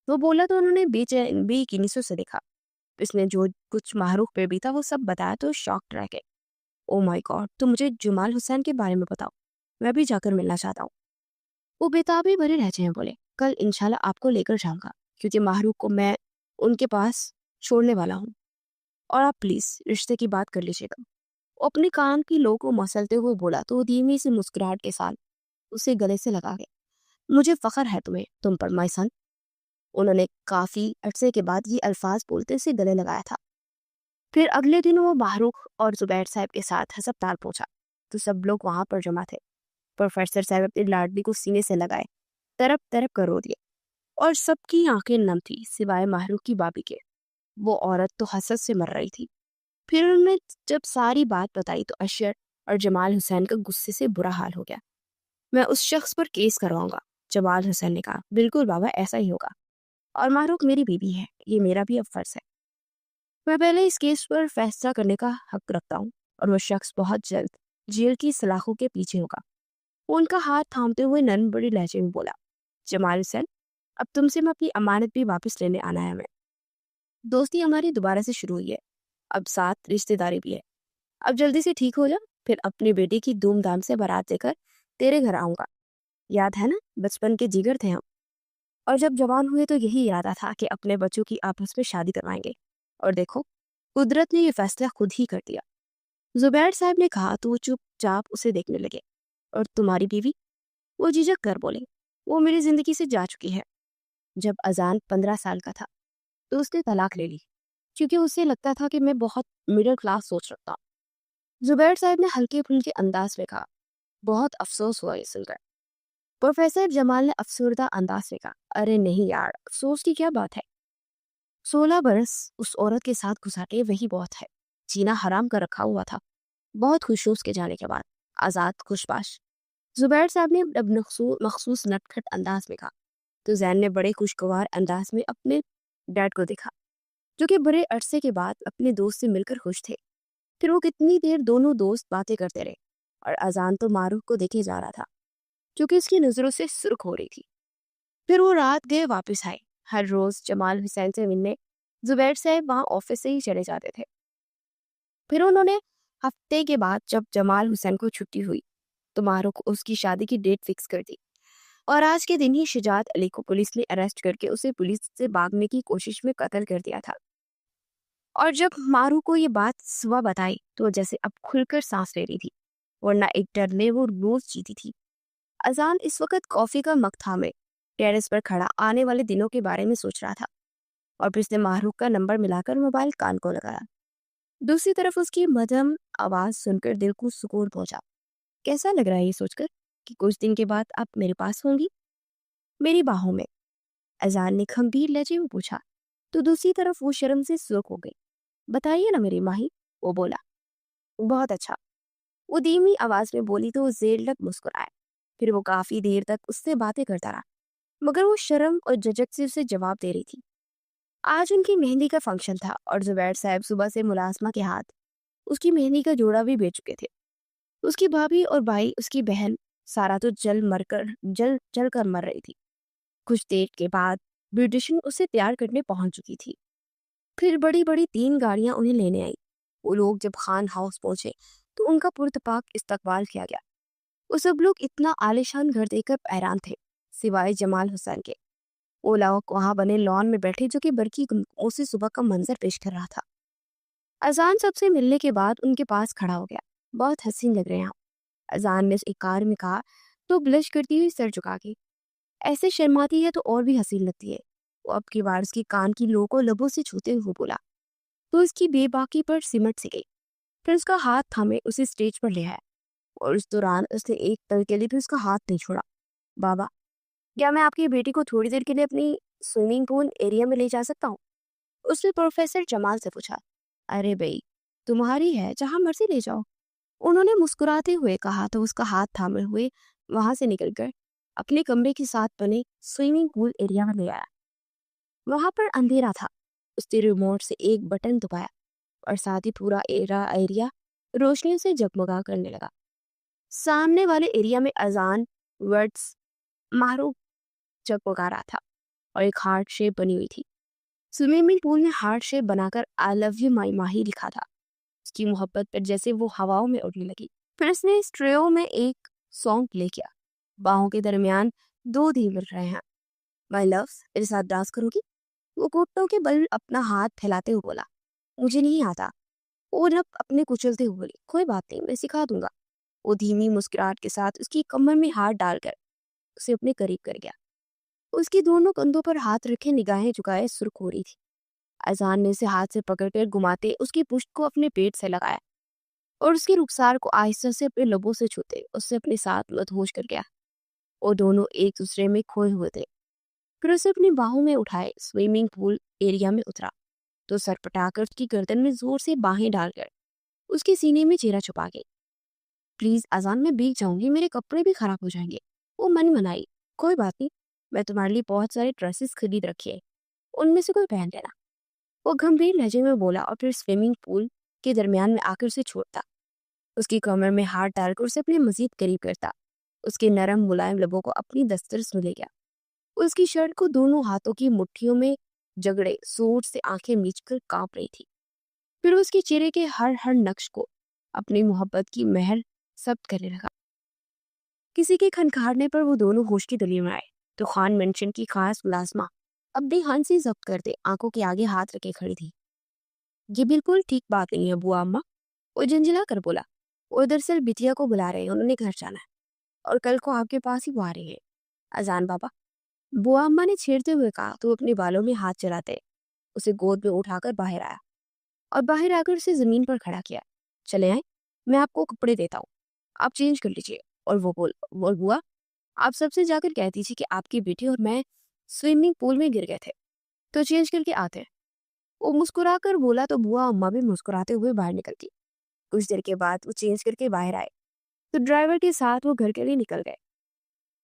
وہ بولا تو انہوں نے بے یقینی سے اسے دیکھا، اس نے جو کچھ معروف پہ بھی تھا وہ سب بتایا تو شاکڈ رہ گئے۔ او مائی گاڈ، تو مجھے جمال حسین کے بارے میں بتاؤ، میں بھی جا کر ملنا چاہتا ہوں۔ وہ بےتابی بھرے لہجے میں بولے، کل انشاءاللہ آپ کو لے کر جاؤں گا، کیونکہ معروف کو میں ان کے پاس چھوڑنے والا ہوں، اور آپ پلیز رشتے کی بات کر لیجیے گا۔ وہ اپنے کان کی لو کو مسلتے ہوئے بولا تو وہ دھیمی سی مسکراہٹ کے ساتھ اسے گلے سے لگا گیا۔ مجھے فخر ہے تم پر مائی سن۔ انہوں نے کافی عرصے کے بعد یہ الفاظ بولتے سے گلے لگایا تھا۔ پھر اگلے دن وہ معروف اور زبیر صاحب کے ساتھ ہسپتال پہنچا تو سب لوگ وہاں پر جمع تھے۔ پروفیسر صاحب اپنی لاڈلی کو سینے سے لگائے تڑپ کر رو دیا، اور سب کی آنکھیں نم تھی سوائے معروف کی بابی کے۔ وہ عورت تو حسد سے مر رہی تھی۔ پھر انہوں نے جب ساری بات بتائی تو اشر اور جمال حسین کا غصے سے برا حال ہو گیا۔ میں اس شخص پر کیس کرواؤں گا، جمال حسین نے کہا۔ بالکل بابا، ایسا ہی ہوگا، اور معروف میری بیوی ہے، یہ میرا بھی اب فرض ہے۔ میں پہلے اس کیس پر فیصلہ کرنے کا حق رکھتا ہوں، اور وہ شخص بہت جلد جیل کی سلاخوں کے پیچھے ہوگا۔ وہ ان کا ہاتھ تھامتے ہوئے نرم بڑی لہجے میں بولا، جمال حسین اب تم سے میں اپنی امانت بھی واپس لینے آنا ہے ہمیں. دوستی ہماری دوبارہ سے شروع ہوئی ہے, اب ساتھ رشتے داری بھی ہے. اب جلدی سے ٹھیک ہو جا, پھر اپنی بیٹی کی دھوم دھام سے بارات لے کر تیرے گھر آؤں گا. یاد ہے نا, بچپن کے جگر تھے ہم, اور جب جوان ہوئے تو یہی ارادہ تھا کہ اپنے بچوں کی آپس میں شادی کروائیں گے. اور دیکھو, قدرت نے یہ فیصلہ خود ہی کر دیا. زبیر صاحب نے کہا تو وہ چپ چاپ اسے دیکھنے لگے. اور تمہاری بیوی؟ وہ جھجک کر بولے, وہ میری زندگی سے جا چکی ہے. جب اذان 15 سال کا تھا تو اس نے طلاق لے لی, کیونکہ اسے لگتا تھا کہ میں بہت مڈل کلاس سوچ رکھتا. زبیر صاحب نے ہلکے پھلکے انداز میں کہا, بہت افسوس ہوا یہ سن کر. پروفیسر جمال نے افسردہ انداز میں کہا, ارے نہیں یار, افسوس کی کیا بات ہے. 16 برس اس عورت کے ساتھ گزارے وہی بہت ہے. جینا حرام کر رکھا ہوا تھا. بہت خوش ہوں اس کے جانے کے بعد, آزاد خوش باش. زبیر صاحب نے اب مخصوص نٹکھٹ انداز میں کہا. تو زین نے بڑے خوشگوار انداز میں اپنے ڈیڈ کو دیکھا, جو کہ بڑے عرصے کے بعد اپنے دوست سے مل کر خوش تھے. پھر وہ کتنی دیر دونوں دوست باتیں کرتے رہے, اور اذان تو معروف کو دیکھے جا رہا تھا, جو کہ اس کی نظروں سے سرخ ہو رہی تھی. پھر وہ رات گئے واپس آئے. ہر روز جمال حسین سے ملنے زبیر صاحب وہاں آفس سے ہی چلے جاتے تھے. پھر انہوں نے ہفتے کے بعد جب جمال حسین کو چھٹی ہوئی تو معروف کو اس کی شادی کی ڈیٹ فکس کر دی. اور آج کے دن ہی شجاعت علی کو پولیس نے اریسٹ کر کے اسے پولیس سے بھاگنے کی کوشش میں قتل کر دیا تھا. اور جب مارو کو یہ بات صبح بتائی تو جیسے اب کھل کر سانس لے رہی تھی, ورنہ ایک ڈر میں وہ روز جیتی تھی. اذان اس وقت کافی کا مگ تھامے ٹیرس پر کھڑا آنے والے دنوں کے بارے میں سوچ رہا تھا, اور پھر اس نے ماہروخ کا نمبر ملا کر موبائل کان کو لگایا. دوسری طرف اس کی مدھم آواز سن کر دل کو سکون پہنچا. کیسا لگ رہا ہے یہ سوچ کر کہ کچھ دن کے بعد آپ میرے پاس ہوں گی, میری باہوں میں؟ اذان نے گھمبیر لہجے میں پوچھا. تو دوسری طرف وہ شرم سے سرخ ہو گئی. بتائیے نا میری ماہی, وہ بولا. بہت اچھا, وہ دھیمی آواز میں بولی تو وہ زیر لگ مسکرایا. پھر وہ کافی دیر تک اس سے باتیں کرتا رہا, مگر وہ شرم اور جھجک سے اسے جواب دے رہی تھی. آج ان کی مہندی کا فنکشن تھا, اور زبیر صاحب صبح سے ملازمہ کے ہاتھ اس کی مہندی کا جوڑا بھی بیچ چکے تھے. اس کی بھابھی اور بھائی, اس کی بہن سارا تو جل کر مر رہی تھی. کچھ دیر کے بعد بیوٹیشن اسے تیار کرنے پہنچ چکی تھی. پھر بڑی بڑی 3 گاڑیاں انہیں لینے آئی. وہ لوگ جب خان ہاؤس پہنچے تو ان کا پرتپاک استقبال کیا گیا. وہ سب لوگ اتنا عالیشان گھر دیکھ کر حیران تھے, سوائے جمال حسین کے. وہ لوگ وہاں بنے لان میں بیٹھے, جو کہ برقی گھمکوں سے صبح کا منظر پیش کر رہا تھا. اذان سب سے ملنے کے بعد ان کے پاس کھڑا ہو گیا. بہت حسین لگ رہے ہیں آپ, اذان نے ایک کار میں کہا تو بلش کرتی ہوئی سر جھکا کے. ایسے شرماتی ہے تو اور بھی حسین لگتی ہے, وہ اب کی بار اس کی کان کی لو کو لبوں سے چھوتے ہوئے بولا. تو اس کی بے باکی پر سمٹ سے گئی. پھر اس کا ہاتھ تھامے اسے اسٹیج پر لے آیا, اور اس دوران اس نے ایک پل کے لیے بھی اس کا ہاتھ نہیں چھوڑا. بابا, کیا میں آپ کی بیٹی کو تھوڑی دیر کے لیے اپنی سوئمنگ پول ایریا میں لے جا سکتا ہوں؟ اس نے پروفیسر جمال سے پوچھا. ارے بھائی, تمہاری ہے, جہاں مرضی لے جاؤ, انہوں نے مسکراتے ہوئے کہا. تو اس کا ہاتھ تھامے ہوئے وہاں سے نکل کر اپنے کمرے کے ساتھ بنے سوئمنگ پول ایریا میں لے آیا. وہاں پر اندھیرا تھا. اس نے ریموٹ سے ایک بٹن دبایا اور ساتھ ہی پورا ایریا روشنیوں سے جگمگا کرنے لگا. سامنے والے ایریا میں اذان ورڈز معروف جگمگا رہا تھا, اور ایک ہارٹ شیپ بنی ہوئی تھی. سوئمنگ پول میں ہارٹ شیپ بنا کر آئی لو یو مائی ماہی لکھا تھا. اس کی محبت پر جیسے وہ ہواؤں میں اڑنے لگی. پھر اس نے اسٹریو میں ایک سانگ پلے کیا. باہوں کے درمیان 2 دل مل رہے ہیں. مائی لوز, میرے ساتھ ڈانس کرو گی؟ وہ گھٹنوں کے بل اپنا ہاتھ پھیلاتے ہوئے بولا. مجھے نہیں آتا. وہ نب اپنے کچلتے ہوئے بولی. کوئی بات نہیں, میں سکھا دوں گا. وہ دھیمی مسکراہٹ کے ساتھ اس کی کمر میں ہاتھ ڈال کر اسے اپنے قریب کر گیا. اس کی دونوں کندھوں پر ہاتھ رکھے نگاہیں جھکائے سرخ ہو رہی تھی. اذان نے اسے ہاتھ سے پکڑ کر گھماتے اس کی پشت کو اپنے پیٹ سے لگایا, اور اس کی رخسار کو آہستہ سے اپنے لبوں سے چھوتے اس سے اپنے ساتھ مدہوش کر گیا. وہ دونوں ایک دوسرے میں کھوئے ہوئے تھے. پھر اسے اپنی باہوں میں اٹھائے سوئمنگ پول ایریا میں اترا تو سر پٹا کر اس کی گردن میں زور سے باہیں ڈال کر اس کے سینے میں چہرہ چھپا گئی. پلیز اذان, میں بھیگ جاؤں گی, میرے کپڑے بھی خراب ہو جائیں گے. وہ منائی. کوئی بات نہیں, میں تمہارے لیے بہت سارے ڈریسز خرید رکھے, ان میں سے کوئی پہن لینا. وہ گھمبیر لہجے میں بولا, اور پھر سوئمنگ پول کے درمیان میں آ کر اسے چھوڑتا. اس کی کمر میں ہاتھ ڈال کر اسے اپنے مزید قریب کرتا. اس کے نرم ملائم لبوں کو اپنی دسترس میں لے گیا. اس کی شرٹ کو دونوں ہاتھوں کی مٹھیوں میں جگڑے سوٹ سے آنکھیں میچ کر کانپ رہی تھی. پھر اس کے چہرے کے ہر نقش کو اپنی محبت کی مہر ثبت کرنے لگا. کسی کے کھنکھارنے پر وہ دونوں ہوش کی دنیا میں آئے تو خان منشن کی خاص ملازمہ اپنی ہنسی ضبط کرتے آنکھوں کے آگے ہاتھ رکھے کھڑی تھی. یہ بالکل ٹھیک بات نہیں ہے بوا اماں، وہ جھنجھلا کر بولا. وہ دراصل بٹیا کو بلا رہے ہیں، انہوں نے گھر جانا ہے اور کل کو آپ کے پاس ہی وہ آ رہے ہیں. اذان بابا، بوا اماں نے چھیڑتے ہوئے کہا تو اپنے بالوں میں ہاتھ چلاتے اسے گود میں اٹھا کر باہر آیا اور باہر آ کر اسے زمین پر کھڑا کیا. چلے آئیں، میں آپ کو کپڑے دیتا ہوں، آپ چینج کر لیجیے. اور وہ بوا، آپ سب سے جا کر کہہ دیجیے کہ آپ کی بیٹی اور میں سوئمنگ پول میں گر گئے تھے تو چینج کر کے آتے ہیں. وہ مسکرا کر بولا تو بوا اماں بھی مسکراتے ہوئے باہر نکل گئی. کچھ دیر کے بعد وہ چینج کر کے باہر آئے تو ڈرائیور کے ساتھ وہ گھر کے لیے نکل گئے.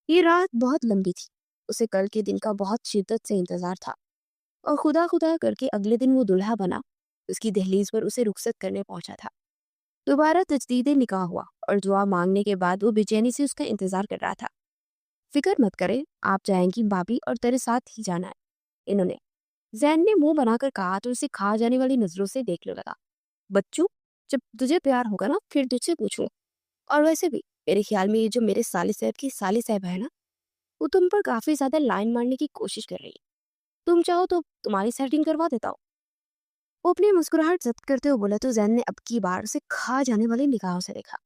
یہ رات بہت لمبی تھی، اسے کل کے دن کا بہت شدت سے انتظار تھا اور خدا خدا کر کے اگلے دن وہ دلہا بنا اس کی دہلیز پر اسے رخصت کرنے پہنچا تھا. دوبارہ تجدید نکاح ہوا اور دعا مانگنے کے بعد وہ بے چینی سے اس کا انتظار کر رہا تھا. فکر مت کرے، آپ جائیں گی بابی اور تیرے ساتھ ہی جانا ہے، انہوں نے زین نے منہ بنا کر کہا تو اسے کھا جانے والی نظروں سے دیکھنے لگا. بچوں، جب تجھے پیار ہوگا نا پھر تجھ سے پوچھوں. اور ویسے بھی میرے خیال میں یہ جو میرے سالی صاحب کی سالی صاحب ہے نا، وہ تم پر کافی زیادہ لائن مارنے کی کوشش کر رہی ہے. تم چاہو تو تمہاری سیٹنگ کروا دیتا ہوں. وہ اپنی مسکراہٹ ضبط کرتے ہوئے بولا تو زین نے اب کی بار اسے کھا جانے والی نگاہوں سے دیکھا.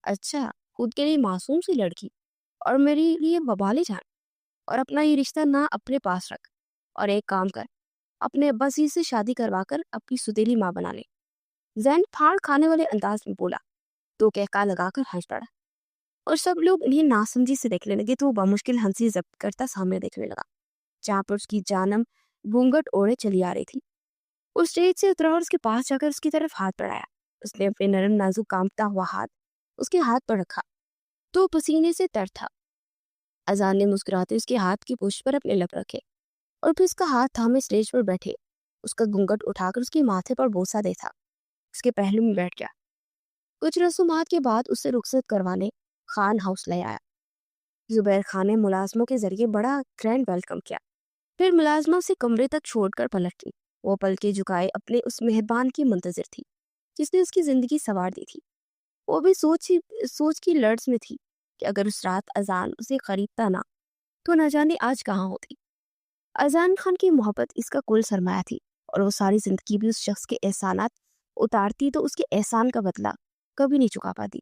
اچھا، خود کے لیے معصوم سی لڑکی اور میری لیے ببالی جان، اور اپنا یہ رشتہ نہ اپنے پاس رکھ اور ایک کام کر، اپنے اباسی سے شادی کروا کر اپنی ستیلی ماں بنا لے. زین پھاڑ کھانے والے انداز میں بولا تو کہکا لگا کر ہنس پڑا اور سب لوگ انہیں ناسمجھی سے دیکھنے لگے تو وہ بمشکل ہنسی ضبط کرتا سامنے دیکھنے لگا جہاں پر اس کی جانم گھونگھٹ اوڑے چلی آ رہی تھی. وہ اسٹیج سے اترا اور اس کے پاس جا کر اس کی طرف ہاتھ بڑھایا. اس نے اپنے نرم نازک کانپتا ہوا ہاتھ اس کے ہاتھ پر رکھا تو پسینے سے تر تھا. اذان نے مسکراتے اس کے ہاتھ کی پشت پر اپنے لب رکھے اور پھر اس کا ہاتھ تھامے اسٹیج پر بیٹھے اس کا گھونگھٹ اٹھا کر اس کے ماتھے پر بوسہ دیتا اس کے پہلو میں بیٹھ گیا. کچھ رسومات کے بعد اسے رخصت کروانے خان ہاؤس لے آیا. زبیر خان نے ملازموں کے ذریعے بڑا گرینڈ ویلکم کیا. پھر ملازمہ اسے کمرے تک چھوڑ کر پلٹ گئی. وہ پلکیں جھکائے اپنے اس مہربان کی منتظر تھی جس نے اس کی زندگی سنوار دی تھی. وہ بھی سوچ کی لرز میں تھی کہ اگر اس رات اذان اسے خریدتا نہ تو نہ جانے آج کہاں ہوتی. اذان خان کی محبت اس کا کل سرمایہ تھی اور وہ ساری زندگی بھی اس شخص کے احسانات اتارتی تو اس کے احسان کا بدلہ کبھی نہیں چکا پاتی.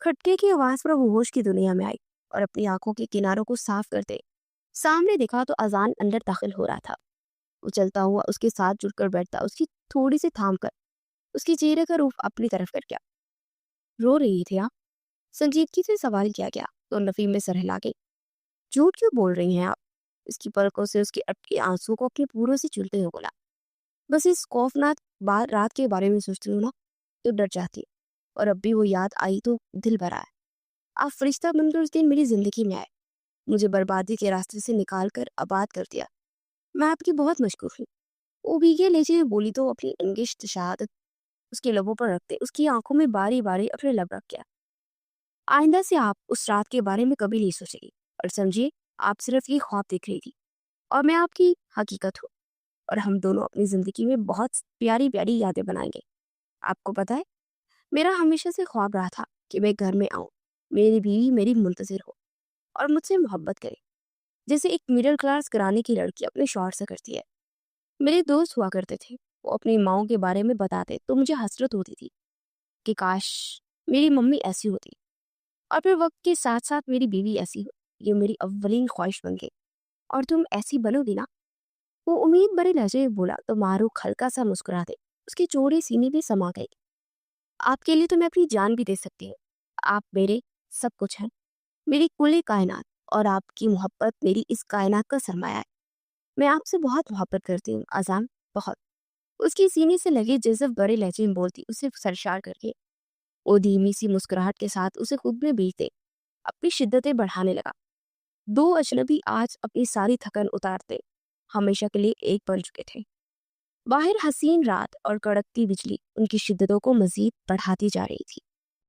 کھٹکے کی آواز پر وہ ہوش کی دنیا میں آئی اور اپنی آنکھوں کے کناروں کو صاف کرتے سامنے دیکھا تو اذان اندر داخل ہو رہا تھا. وہ چلتا ہوا اس کے ساتھ جڑ کر بیٹھتا، اس کی تھوڑی سی تھام کر اس کی چہرے کا رخ اپنی طرف کر گیا. رو رہی تھی آپ؟ سنجیدگی سے سوال کیا گیا تو نفی میں سر ہلا گئی. جھوٹ کیوں بول رہی ہیں آپ؟ اس کی پلکوں سے اس کے اٹکے آنسو کو اپنے پوروں سے چلتے ہوئے بولا. بس اس خوفناک رات کے بارے میں سوچتی ہوں نا تو ڈر جاتی اور اب بھی وہ یاد آئی تو دل بھرا ہے. آپ فرشتہ بن کر اس دن میری زندگی میں آئے، مجھے بربادی کے راستے سے نکال کر آباد کر دیا. میں آپ کی بہت مشکور ہوں. وہ بھیگے لہجے میں بولی تو اپنی انگشت شہادت اس کے لبوں پر رکھتے اس کی آنکھوں میں باری باری اپنے لب رکھ گیا. آئندہ سے آپ اس رات کے بارے میں کبھی نہیں سوچے گی اور سمجھیے آپ صرف یہ خواب دیکھ رہی تھی اور میں آپ کی حقیقت ہوں اور ہم دونوں اپنی زندگی میں بہت پیاری پیاری یادیں بنائیں گے. آپ کو پتہ ہے میرا ہمیشہ سے خواب رہا تھا کہ میں گھر میں آؤں، میری بیوی میری منتظر ہو اور مجھ سے محبت کرے جیسے ایک مڈل کلاس گھرانے کی لڑکی اپنے شوہر سے کرتی ہے. میرے دوست ہوا کرتے تھے، وہ اپنی ماؤں کے بارے میں بتاتے تو مجھے حسرت ہوتی تھی کہ کاش میری ممی ایسی ہوتی اور پھر وقت کے ساتھ ساتھ میری بیوی ایسی ہو. یہ میری اولین خواہش بن گئی اور تم ایسی بنو گی نا. وہ امید بھرے لہجے میں بولا تو معروق ہلکا سا مسکرا دے اس کی چوڑی سینے بھی سما گئی. آپ کے لیے تو میں اپنی جان بھی دے سکتی ہوں. آپ میرے سب کچھ ہیں، میری کل کائنات، اور آپ کی محبت میری اس کائنات کا سرمایہ ہے. میں آپ سے بہت محبت کرتی ہوں اذان، بہت. اس کی سینے سے لگے جذب بڑے لہجے میں بولتی اسے سرشار کر کے وہ دھیمی سی مسکراہٹ کے ساتھ اسے خود میں بیچتے اپنی شدتیں بڑھانے لگا. دو اجنبی آج اپنی ساری تھکن اتارتے ہمیشہ کے لیے ایک بن چکے تھے. باہر حسین رات اور کڑکتی بجلی ان کی شدتوں کو مزید بڑھاتی جا رہی تھی.